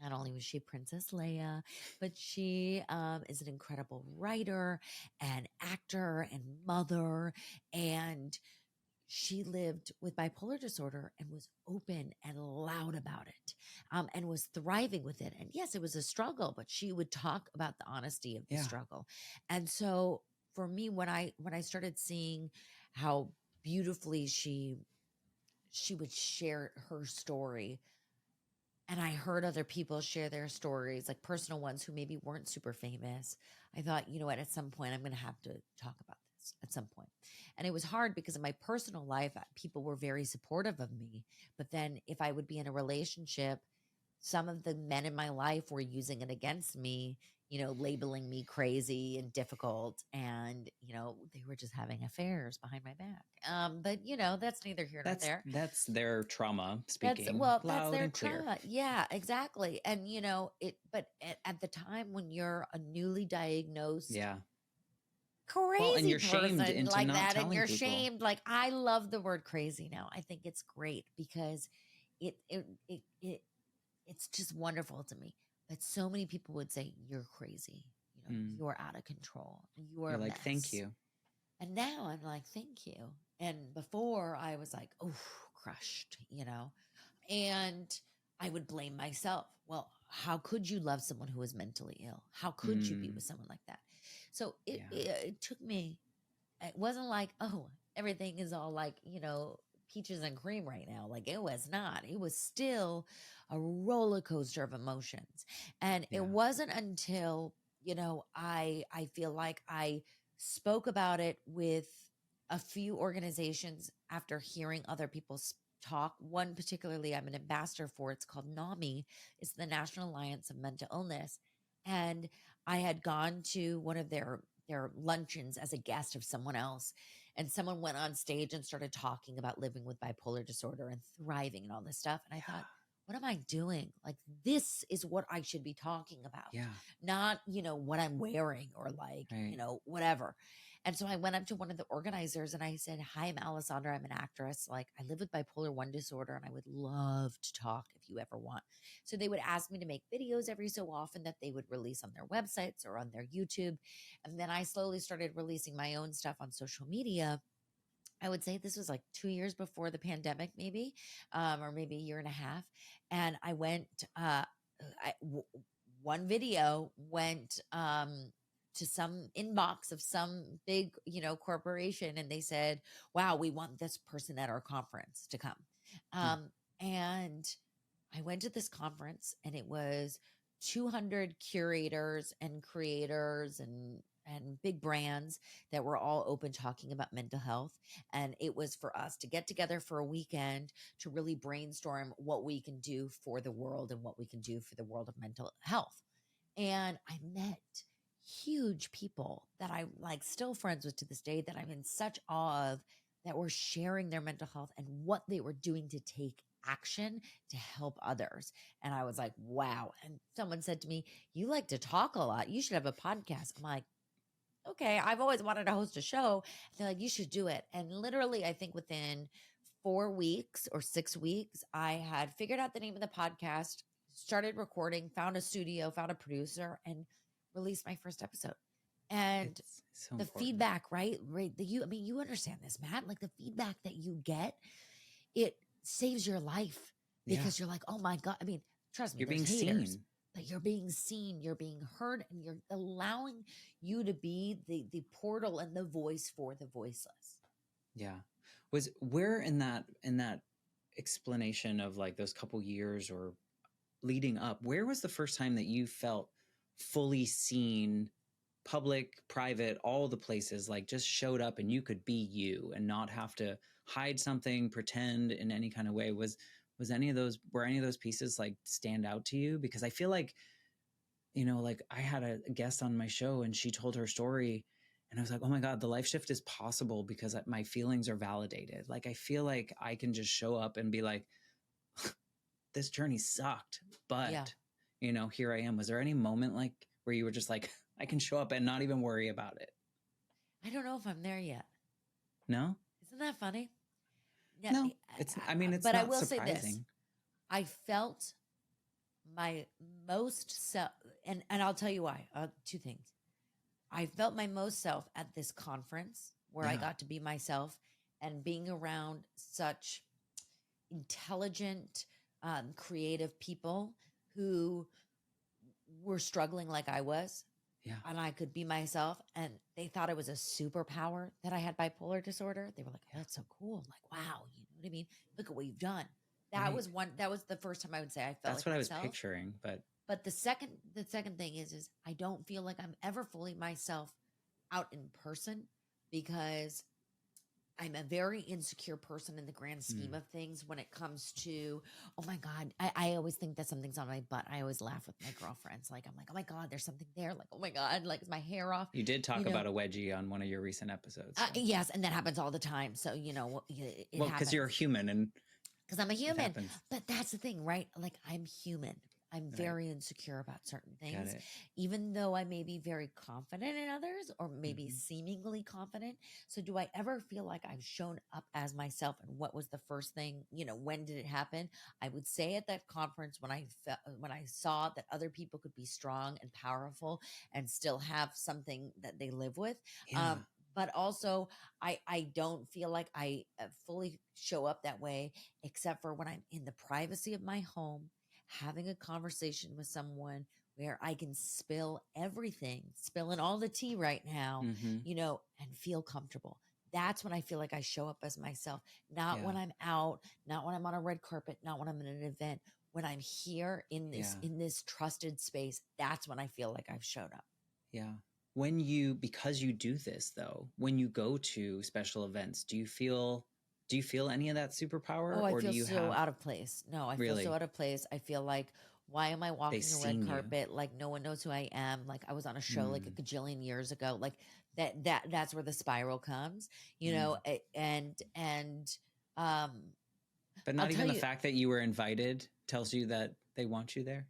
S2: not only was she Princess Leia, but she is an incredible writer and actor and mother. And she lived with bipolar disorder and was open and loud about it, and was thriving with it. And yes, it was a struggle, but she would talk about the honesty of the struggle. And so for me, when I started seeing how beautifully she would share her story, and I heard other people share their stories, like personal ones who maybe weren't super famous, I thought, you know what, at some point I'm going to have to talk about this at some point. And it was hard because in my personal life, people were very supportive of me. But then if I would be in a relationship, some of the men in my life were using it against me, labeling me crazy and difficult. And, they were just having affairs behind my back. But that's neither here nor there.
S1: That's their trauma speaking
S2: That's
S1: loud
S2: their
S1: and clear.
S2: trauma. Yeah, exactly. And, but at the time when you're a newly diagnosed crazy
S1: and you're
S2: person
S1: shamed into
S2: like
S1: not
S2: that, and
S1: telling
S2: you're
S1: people.
S2: shamed. Like, I love the word crazy now. I think it's great because it's just wonderful to me. But so many people would say, you're crazy. You're out of control. You're a
S1: like,
S2: mess.
S1: thank you.
S2: And now I'm like, thank you. And before I was like, oh, crushed, and I would blame myself. Well, how could you love someone who is mentally ill? How could you be with someone like that? So it took me, it wasn't like, oh, everything is all like, peaches and cream right now. Like, it was not. It was still a roller coaster of emotions. And it wasn't until, I feel like I spoke about it with a few organizations after hearing other people's talk. One particularly I'm an ambassador for. It's called NAMI. It's the National Alliance of Mental Illness. And I had gone to one of their luncheons as a guest of someone else. And someone went on stage and started talking about living with bipolar disorder and thriving and all this stuff. And I thought, what am I doing? Like, this is what I should be talking about.
S1: Yeah.
S2: Not, what I'm wearing or like, whatever. And so I went up to one of the organizers and I said, hi, I'm Alessandra. I'm an actress. Like, I live with bipolar 1 disorder and I would love to talk if you ever want. So they would ask me to make videos every so often that they would release on their websites or on their YouTube. And then I slowly started releasing my own stuff on social media. I would say this was like 2 years before the pandemic, maybe, or maybe a year and a half. And I went, one video went, to some inbox of some big, corporation. And they said, wow, we want this person at our conference to come. And I went to this conference and it was 200 curators and creators and big brands that were all open talking about mental health. And it was for us to get together for a weekend to really brainstorm what we can do for the world and what we can do for the world of mental health. And I met huge people that I like still friends with to this day that I'm in such awe of, that were sharing their mental health and what they were doing to take action to help others. And I was like, wow. And someone said to me, you like to talk a lot. You should have a podcast. I'm like, okay, I've always wanted to host a show. They're like, you should do it. And literally, I think within 4 weeks or 6 weeks, I had figured out the name of the podcast, started recording, found a studio, found a producer, and released my first episode. And
S1: so
S2: the feedback, right? You understand this, Matt, like the feedback that you get, it saves your life because you're like, oh my God. I mean, trust me,
S1: you're being
S2: haters,
S1: seen.
S2: but you're being seen, you're being heard, and you're allowing you to be the portal and the voice for the voiceless.
S1: Yeah. Was where in that explanation of like those couple years or leading up, where was the first time that you felt fully seen, public, private, all the places, like just showed up and you could be you and not have to hide something, pretend in any kind of way? Were any of those pieces like stand out to you? Because I feel like, like I had a guest on my show and she told her story and I was like, oh my God, the life shift is possible because my feelings are validated. Like, I feel like I can just show up and be like, this journey sucked, but here I am. Was there any moment like where you were just like, I can show up and not even worry about it?
S2: I don't know if I'm there yet.
S1: No?
S2: Isn't that funny? Yeah,
S1: no, it's, I mean, it's
S2: but
S1: not
S2: I will
S1: surprising.
S2: say this. I felt my most self, and I'll tell you why. 2 things. I felt my most self at this conference where I got to be myself, and being around such intelligent, creative people who were struggling like I was.
S1: Yeah.
S2: And I could be myself. And they thought it was a superpower that I had bipolar disorder. They were like, oh, that's so cool. I'm like, wow, you know what I mean? Look at what you've done. That was the first time I would say I felt
S1: that's
S2: like
S1: what
S2: myself.
S1: I was picturing. But
S2: the second thing is I don't feel like I'm ever fully myself out in person, because I'm a very insecure person in the grand scheme of things when it comes to, oh my God, I always think that something's on my butt. I always laugh with my girlfriends. Like, I'm like, oh my God, there's something there. Like, oh my God, like, is my hair off?
S1: You did talk
S2: You know,
S1: about a wedgie on one of your recent episodes. So.
S2: yes. And that happens all the time. So, you know, it
S1: Well, because you're a human and
S2: because I'm a
S1: it
S2: human.
S1: happens.
S2: But that's the thing, right? Like, I'm human. I'm
S1: Right.
S2: very insecure about certain
S1: Got
S2: things,
S1: it.
S2: even though I may be very confident in others or maybe seemingly confident. So, do I ever feel like I've shown up as myself? And what was the first thing? You know, when did it happen? I would say at that conference when I saw that other people could be strong and powerful and still have something that they live with.
S1: Yeah.
S2: But also, I don't feel like I fully show up that way, except for when I'm in the privacy of my home, having a conversation with someone where I can spill everything, spilling all the tea right now, you know, and feel comfortable. That's when I feel like I show up as myself, not when I'm out, not when I'm on a red carpet, not when I'm in an event. When I'm here in this trusted space, that's when I feel like I've showed up.
S1: Yeah. Because you do this though, when you go to special events, do you feel any of that superpower?
S2: Oh, I
S1: or
S2: feel
S1: do you
S2: so
S1: have
S2: out of place. No, I feel
S1: really
S2: so out of place. I feel like, why am I
S1: they
S2: walking a red
S1: seen you?
S2: carpet? Like no one knows who I am. Like I was on a show like a gajillion years ago. Like that's where the spiral comes, you know, um
S1: But
S2: I'll
S1: not
S2: tell
S1: even the
S2: you,
S1: fact that you were invited tells you that they want you there.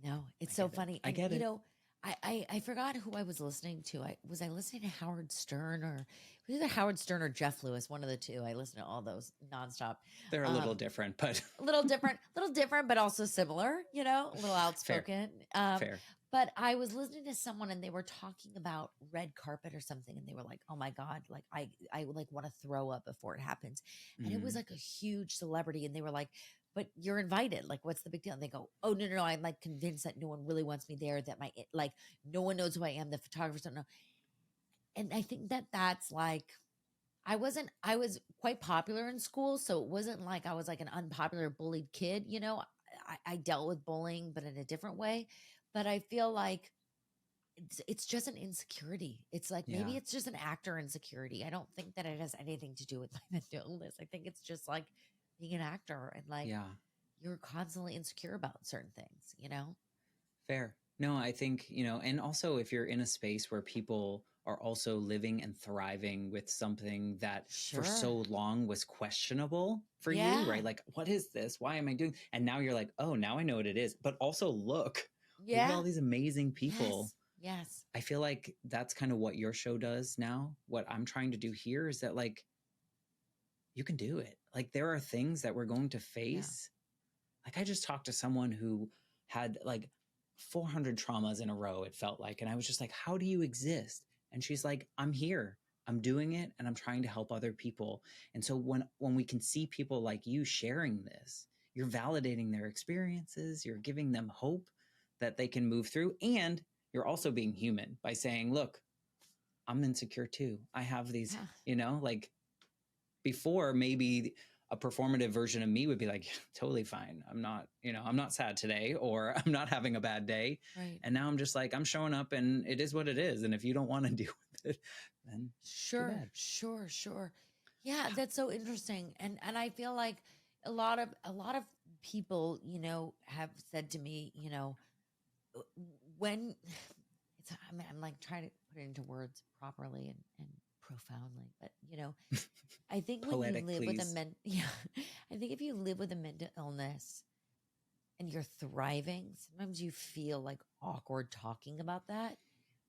S2: no, it's
S1: I
S2: so
S1: get it.
S2: funny.
S1: I
S2: And
S1: get
S2: you
S1: it.
S2: know, I forgot who I was listening to. I listening to Howard Stern, or it was either Howard Stern or Jeff Lewis, one of the two. I listen to all those nonstop.
S1: They're a little different, but
S2: A little different, but also similar, you know, a little
S1: fair.
S2: outspoken.
S1: Fair.
S2: But I was listening to someone and they were talking about red carpet or something. And they were like, oh my God, like I would like want to throw up before it happens. And it was like a huge celebrity. And they were like, but you're invited. Like, what's the big deal? And they go, oh, no. I'm like convinced that no one really wants me there, that like, no one knows who I am. The photographers don't know. And I think that that's like, I was quite popular in school. So it wasn't like I was like an unpopular bullied kid, you know. I dealt with bullying, but in a different way. But I feel like it's just an insecurity. It's like maybe it's just an actor insecurity. I don't think that it has anything to do with my mental illness. I think it's just like being an actor and like you're constantly insecure about certain things, you know?
S1: Fair. No, I think, and also if you're in a space where people are also living and thriving with something that for so long was questionable for you, right? Like, what is this? Why am I doing? And now you're like, oh, now I know what it is. But also look at all these amazing people.
S2: Yes.
S1: I feel like that's kind of what your show does now. What I'm trying to do here is that like, you can do it. Like there are things that we're going to face. Like I just talked to someone who had like 400 traumas in a row, it felt like. And I was just like, how do you exist? And she's like, I'm here, I'm doing it, and I'm trying to help other people. And so when we can see people like you sharing this, you're validating their experiences, you're giving them hope that they can move through. And you're also being human by saying, look, I'm insecure too. I have these, like before maybe a performative version of me would be like, totally fine. I'm not sad today, or I'm not having a bad day.
S2: Right.
S1: And now I'm just like, I'm showing up and it is what it is. And if you don't want to deal with it, then
S2: Sure. Yeah, that's so interesting. And I feel like a lot of people, you know, have said to me, you know, when I'm like trying to put it into words properly and profoundly, but you know, I think when
S1: poetic,
S2: you live
S1: please.
S2: with I think if you live with a mental illness and you're thriving, sometimes you feel like awkward talking about that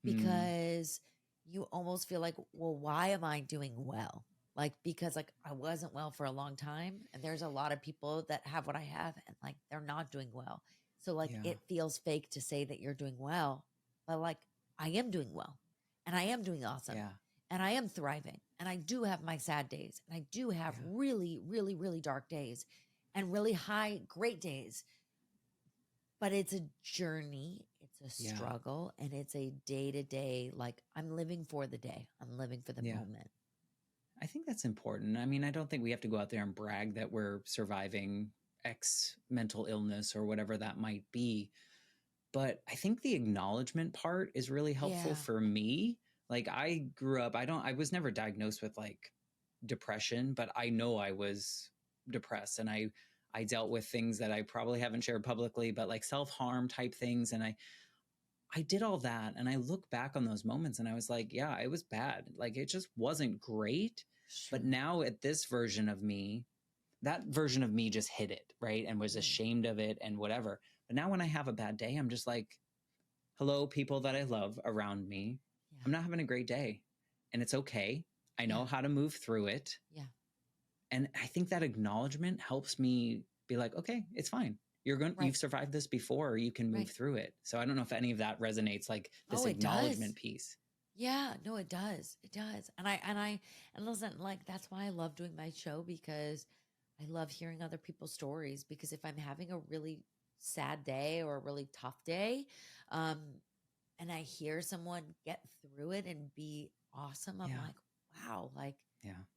S2: because you almost feel like, well, why am I doing well? Like, because like I wasn't well for a long time, and there's a lot of people that have what I have and like they're not doing well. So like it feels fake to say that you're doing well, but like I am doing well and I am doing awesome. And I am thriving, and I do have my sad days, and I do have really, really, really dark days and really high, great days. But it's a journey, it's a struggle, and it's a day to day. Like I'm living for the day, I'm living for the moment.
S1: I think that's important. I mean, I don't think we have to go out there and brag that we're surviving X mental illness or whatever that might be. But I think the acknowledgement part is really helpful for me. Like I grew up, I was never diagnosed with like depression, but I know I was depressed, and I dealt with things that I probably haven't shared publicly, but like self-harm type things. And I did all that. And I look back on those moments and I was like, yeah, it was bad. Like it just wasn't great.
S2: Sure.
S1: But now at this version of me, that version of me just hid it, right? And was ashamed of it and whatever. But now when I have a bad day, I'm just like, hello, people that I love around me. Yeah. I'm not having a great day, and it's okay. I know how to move through it.
S2: Yeah.
S1: And I think that acknowledgement helps me be like, okay, it's fine. You've survived this before. You can move through it. So I don't know if any of that resonates, like this acknowledgement piece.
S2: Yeah, no, it does. It does. And listen, like, that's why I love doing my show, because I love hearing other people's stories. Because if I'm having a really sad day or a really tough day, and I hear someone get through it and be awesome, I'm like, wow, like,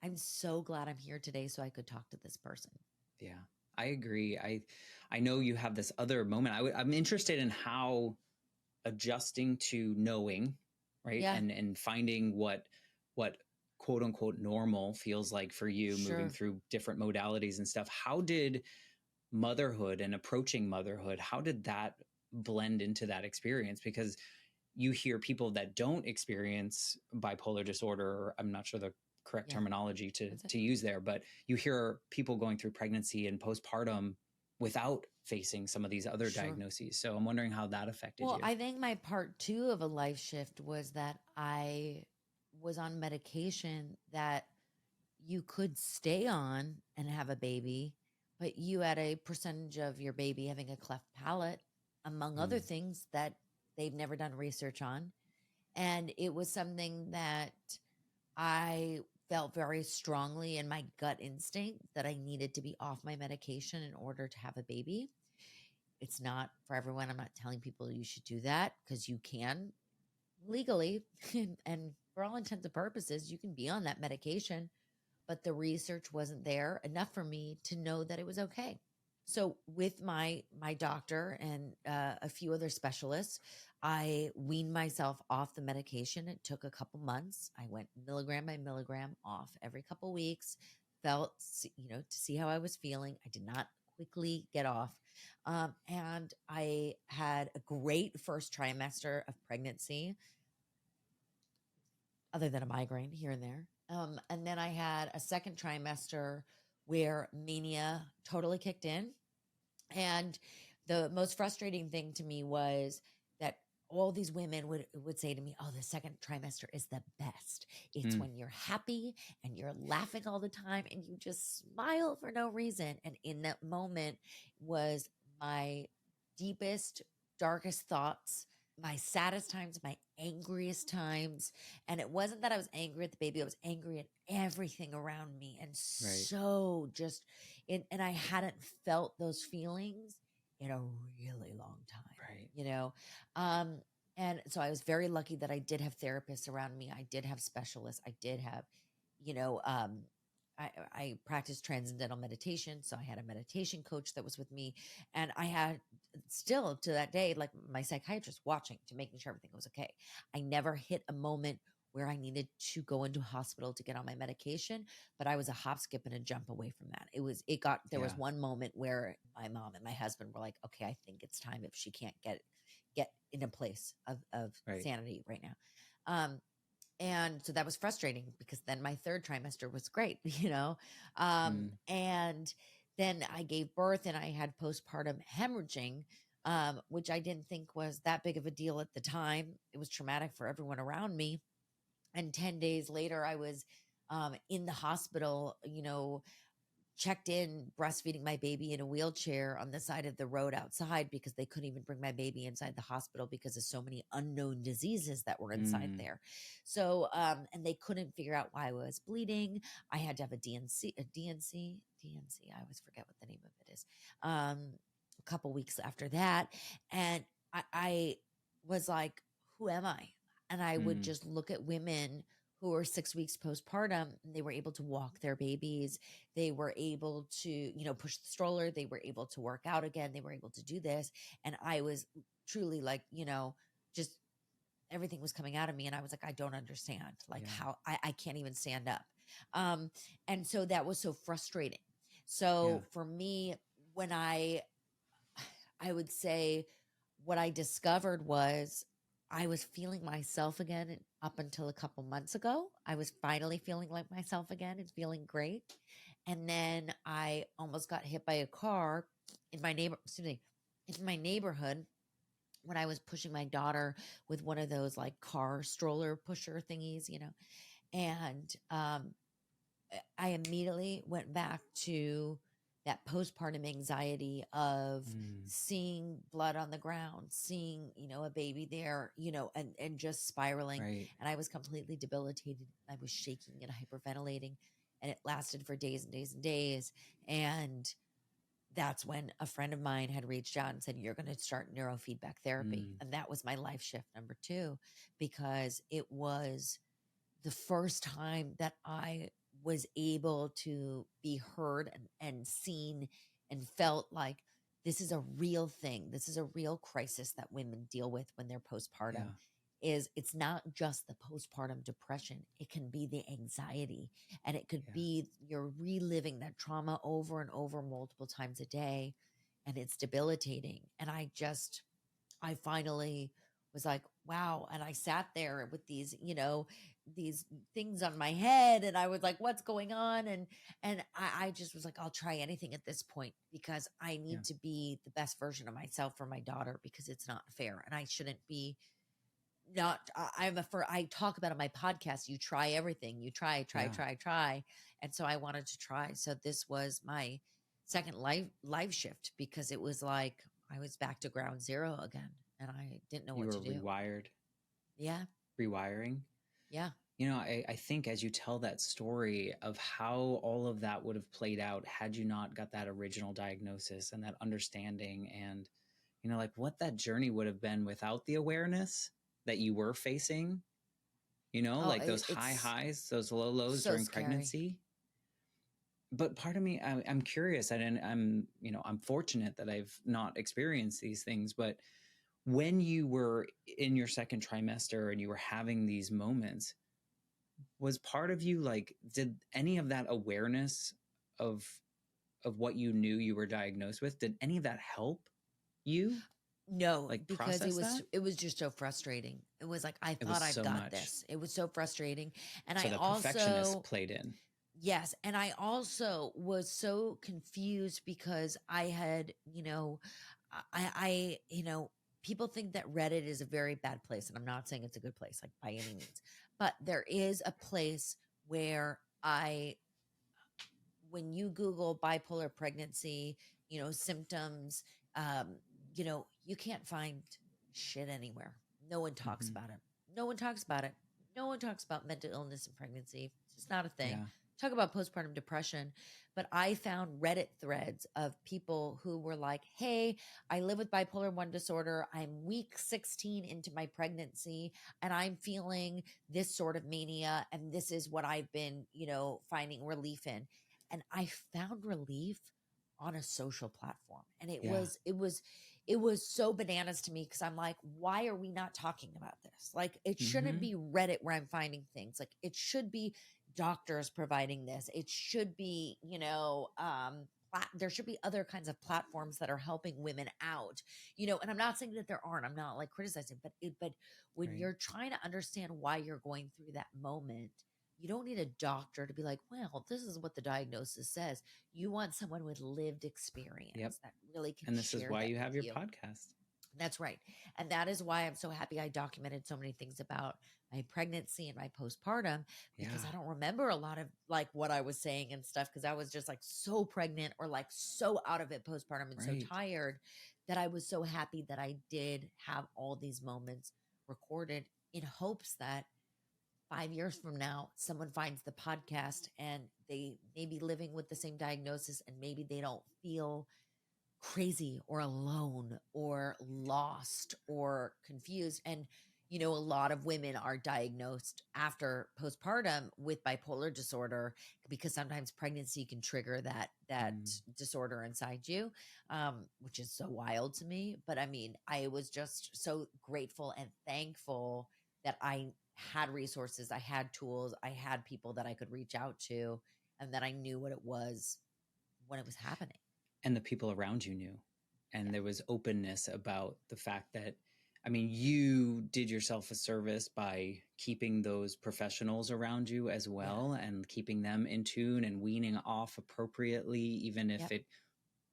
S2: I'm so glad I'm here today so I could talk to this person.
S1: Yeah, I agree. I know you have this other moment. I'm interested in how adjusting to knowing, right?
S2: Yeah.
S1: And finding what quote unquote normal feels like for you, moving through different modalities and stuff. How did motherhood and approaching motherhood, how did that blend into that experience? Because you hear people that don't experience bipolar disorder, or I'm not sure the correct terminology to use there, but you hear people going through pregnancy and postpartum without facing some of these other diagnoses. So I'm wondering how that affected you.
S2: Well, I think my part 2 of a life shift was that I was on medication that you could stay on and have a baby, but you had a percentage of your baby having a cleft palate, among other things that they've never done research on. And it was something that I felt very strongly in my gut instinct that I needed to be off my medication in order to have a baby. It's not for everyone. I'm not telling people you should do that, because you can legally, and for all intents and purposes, you can be on that medication, but the research wasn't there enough for me to know that it was okay. So with my doctor and a few other specialists, I weaned myself off the medication. It took a couple months. I went milligram by milligram off every couple weeks, felt, to see how I was feeling. I did not quickly get off. And I had a great first trimester of pregnancy, other than a migraine here and there. And then I had a second trimester where mania totally kicked in. And the most frustrating thing to me was that all these women would say to me, oh, the second trimester is the best. It's when you're happy and you're laughing all the time and you just smile for no reason. And in that moment was my deepest, darkest thoughts, my saddest times, my angriest times. And it wasn't that I was angry at the baby. I was angry at everything around me. And so just, and I hadn't felt those feelings in a really long time, and so I was very lucky that I did have therapists around me. I did have specialists. I did have, I practiced transcendental meditation. So I had a meditation coach that was with me, and I had still to that day, like my psychiatrist watching to making sure everything was okay. I never hit a moment where I needed to go into hospital to get on my medication, but I was a hop, skip, and a jump away from that. There was one moment where my mom and my husband were like, okay, I think it's time if she can't get in a place of sanity right now. And so that was frustrating, because then my third trimester was great, and then I gave birth and I had postpartum hemorrhaging, which I didn't think was that big of a deal at the time. It was traumatic for everyone around me. And 10 days later, I was in the hospital, checked in, breastfeeding my baby in a wheelchair on the side of the road outside, because they couldn't even bring my baby inside the hospital because of so many unknown diseases that were inside there. So, and they couldn't figure out why I was bleeding. I had to have a DNC, I always forget what the name of it is. A couple weeks after that. And I was like, who am I? And I would just look at women who were 6 weeks postpartum, and they were able to walk their babies. They were able to, push the stroller. They were able to work out again. They were able to do this. And I was truly like, just everything was coming out of me. And I was like, I don't understand, like
S1: Yeah.
S2: how I can't even stand up. And so that was so frustrating.
S1: Yeah.
S2: So for me, when I would say what I discovered was I was feeling myself again up until a couple months ago. I was finally feeling like myself again and feeling great. And then I almost got hit by a car in my in my neighborhood when I was pushing my daughter with one of those like car stroller pusher thingies, And I immediately went back to that postpartum anxiety of
S1: Mm.
S2: seeing blood on the ground, seeing, a baby there, and just spiraling.
S1: Right.
S2: And I was completely debilitated. I was shaking and hyperventilating, and it lasted for days and days and days. And that's when a friend of mine had reached out and said, "You're going to start neurofeedback therapy."
S1: Mm.
S2: And that was my life shift number 2, because it was the first time that I was able to be heard and seen and felt like this is a real thing. This is a real crisis that women deal with when they're postpartum.
S1: Yeah.
S2: It's not just the postpartum depression. It can be the anxiety, and it could
S1: Yeah.
S2: be you're reliving that trauma over and over multiple times a day, and it's debilitating. And I finally was like, wow. And I sat there with these things on my head, and I was like, what's going on? And I just was like, I'll try anything at this point, because I
S1: Yeah.
S2: need to be the best version of myself for my daughter, because it's not fair. And I shouldn't be not, I talk about on my podcast, you try everything, you try,
S1: Yeah.
S2: try. And so I wanted to try. So this was my second life shift, because it was like I was back to ground zero again, and I didn't know
S1: You
S2: what
S1: were
S2: to do.
S1: rewired.
S2: Yeah.
S1: Rewiring.
S2: Yeah.
S1: I think as you tell that story of how all of that would have played out had you not got that original diagnosis and that understanding, and, like what that journey would have been without the awareness that you were facing,
S2: Oh,
S1: like those high
S2: it's
S1: highs, those low lows
S2: so
S1: during
S2: scary.
S1: pregnancy. But part of me, I'm curious, and I'm fortunate that I've not experienced these things, but when you were in your second trimester and you were having these moments, was part of you like, did any of that awareness of what you knew you were diagnosed with, did any of that help you
S2: No,
S1: like
S2: because
S1: process that?
S2: it was just so frustrating. It was like I
S1: It was
S2: thought I've
S1: so
S2: got
S1: much.
S2: this. It was so frustrating. And
S1: So
S2: I
S1: the perfectionist
S2: also
S1: played in.
S2: yes, and I also was so confused because I had, people think that Reddit is a very bad place, and I'm not saying it's a good place, like by any means, but there is a place where when you Google bipolar pregnancy, symptoms, um, you can't find shit anywhere. No one talks
S1: Mm-hmm.
S2: about it. No one talks about it. No one talks about mental illness and pregnancy. It's just not a thing.
S1: Yeah.
S2: Talk about postpartum depression. But I found Reddit threads of people who were like, hey, I live with bipolar 1 disorder. I'm week 16 into my pregnancy, and I'm feeling this sort of mania. And this is what I've been, finding relief in. And I found relief on a social platform. And
S1: Yeah.
S2: it was so bananas to me, because I'm like, why are we not talking about this? Like, it shouldn't
S1: Mm-hmm.
S2: be Reddit where I'm finding things. Like, it should be doctors providing this. It should be, there should be other kinds of platforms that are helping women out, and I'm not saying that there aren't. I'm not like criticizing, but when
S1: Right.
S2: you're trying to understand why you're going through that moment, you don't need a doctor to be like, well, this is what the diagnosis says. You want someone with lived experience
S1: Yep.
S2: that really can
S1: And this is
S2: share
S1: why
S2: that
S1: you have
S2: with
S1: your
S2: you.
S1: podcast.
S2: That's right. And that is why I'm so happy I documented so many things about my pregnancy and my postpartum, because
S1: Yeah.
S2: I don't remember a lot of like what I was saying and stuff, because I was just like so pregnant or like so out of it postpartum and so
S1: Right.
S2: tired that I was so happy that I did have all these moments recorded, in hopes that 5 years from now, someone finds the podcast and they may be living with the same diagnosis, and maybe they don't feel crazy or alone or lost or confused. And, a lot of women are diagnosed after postpartum with bipolar disorder, because sometimes pregnancy can trigger that
S1: Mm.
S2: disorder inside you, which is so wild to me. But I mean, I was just so grateful and thankful that I had resources, I had tools, I had people that I could reach out to, and that I knew what it was when it was happening.
S1: And the people around you knew. And
S2: Yeah.
S1: there was openness about the fact that, I mean, you did yourself a service by keeping those professionals around you as well, and keeping them in tune and weaning off appropriately, even if it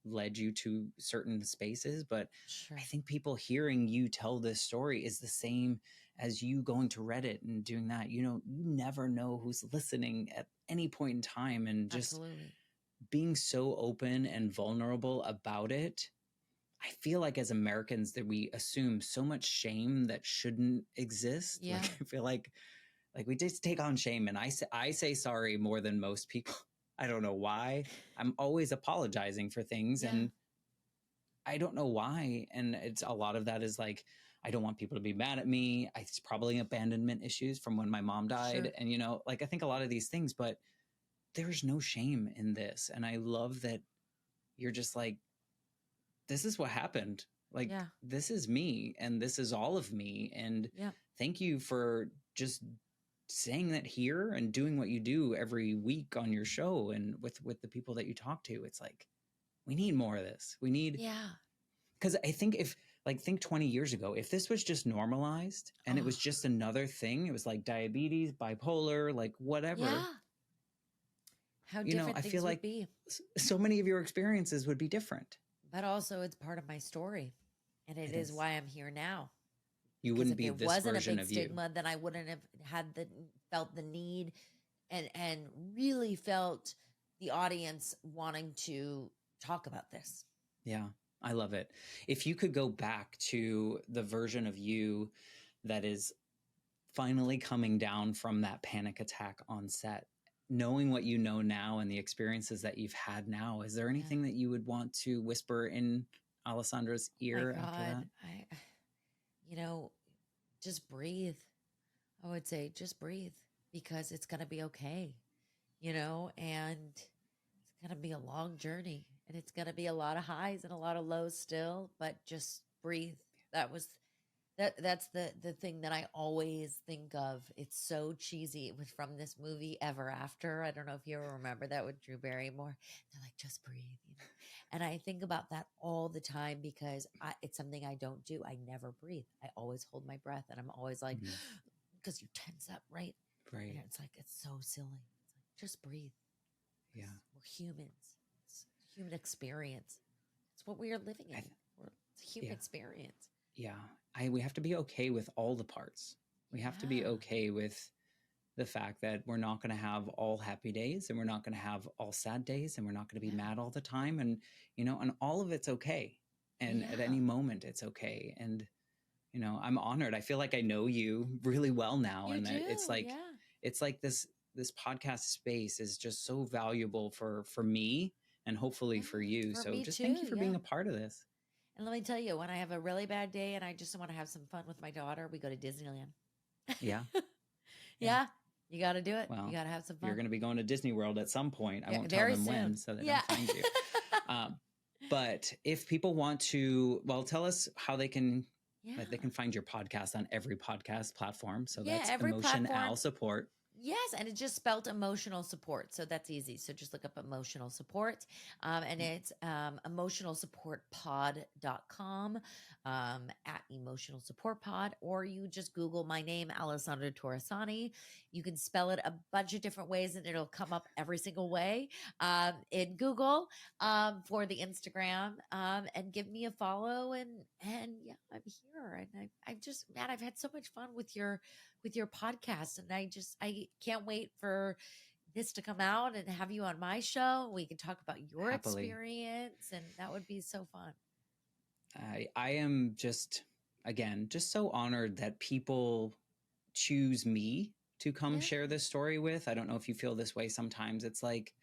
S1: led you to certain spaces. But I think people hearing you tell this story is the same as you going to Reddit and doing that. You never know who's listening at any point in time, and just being so open and vulnerable about it. I feel like as Americans that we assume so much shame that shouldn't exist.
S2: Yeah.
S1: Like, I feel like we just take on shame, and I say sorry more than most people. I don't know why. I'm always apologizing for things, and I don't know why. And it's a lot of that is like, I don't want people to be mad at me. It's probably abandonment issues from when my mom died. And, like, I think a lot of these things, but there's no shame in this. And I love that you're just like, this is what happened. Like, this is me, and this is all of me. And thank you for just saying that here and doing what you do every week on your show and with the people that you talk to. It's like, we need more of this. We need, because I think think 20 years ago, if this was just normalized and it was just another thing, it was like diabetes, bipolar, like whatever.
S2: How different
S1: I
S2: things
S1: feel
S2: would
S1: like
S2: be.
S1: So many of your experiences would be different.
S2: But also, it's part of my story, and it is why I'm here now.
S1: You wouldn't be this version of you. If it wasn't a big
S2: stigma, then I wouldn't have felt the need and really felt the audience wanting to talk about this.
S1: Yeah, I love it. If you could go back to the version of you that is finally coming down from that panic attack on set, knowing what you know now and the experiences that you've had now, is there anything that you would want to whisper in Alessandra's ear after that?
S2: Just breathe. I would say just breathe, because it's going to be okay, and it's going to be a long journey, and it's going to be a lot of highs and a lot of lows still, but just breathe. That's the thing that I always think of. It's so cheesy. It was from this movie Ever After. I don't know if you ever remember that with Drew Barrymore. They're like, just breathe. And I think about that all the time, because it's something I don't do. I never breathe. I always hold my breath, and I'm always like, because you tense up, right?
S1: Right.
S2: And it's like, it's so silly. It's like, just breathe.
S1: Yeah.
S2: We're humans. It's a human experience. It's what we are living in. It's a human experience.
S1: Yeah. We have to be okay with all the parts. We have to be okay with the fact that we're not going to have all happy days, and we're not going to have all sad days, and we're not going to be mad all the time. And, and all of it's okay. And at any moment it's okay. And, I'm honored. I feel like I know you really well now. It's like this podcast space is just so valuable for me, and hopefully for you. So just thank you for being a part of this.
S2: And let me tell you, when I have a really bad day and I just want to have some fun with my daughter, we go to Disneyland.
S1: Yeah.
S2: Yeah. You got to do it.
S1: Well,
S2: you got to have some fun.
S1: You're going to be going to Disney World at some point. I won't tell them when, so they don't find you. But if people want to, tell us how they can find your podcast on every podcast platform. So that's Emotion Al Support.
S2: Yes, and it's just spelled emotional support. So that's easy. So just look up emotional support. And it's emotionalsupportpod.com, at emotional support pod, or you just Google my name, Alessandra Torresani. You can spell it a bunch of different ways, and it'll come up every single way in Google for the Instagram, and give me a follow. And yeah, I'm here. And Matt, I've had so much fun with your podcast, and I can't wait for this to come out and have you on my show. We can talk about your experience, and that would be so fun.
S1: I am just so honored that people choose me to come share this story with. I don't know if you feel this way sometimes. It's like,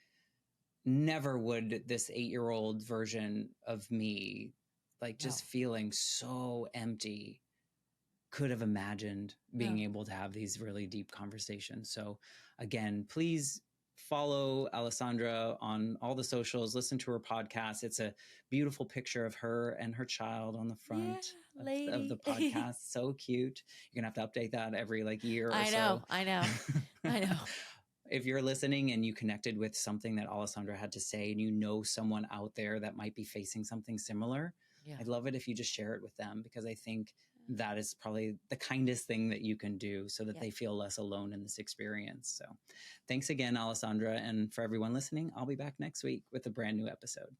S1: never would this 8-year-old version of me, just feeling so empty, could have imagined being able to have these really deep conversations. So again, please follow Alessandra on all the socials, listen to her podcast. It's a beautiful picture of her and her child on the front.
S2: lady
S1: of the podcast. So cute. You're going to have to update that every like year or
S2: I know. I know.
S1: If you're listening and you connected with something that Alessandra had to say and you know someone out there that might be facing something similar,
S2: Yeah.
S1: I'd love it if you just share it with them, because I think that is probably the kindest thing that you can do so that they feel less alone in this experience. So thanks again, Alessandra. And for everyone listening, I'll be back next week with a brand new episode.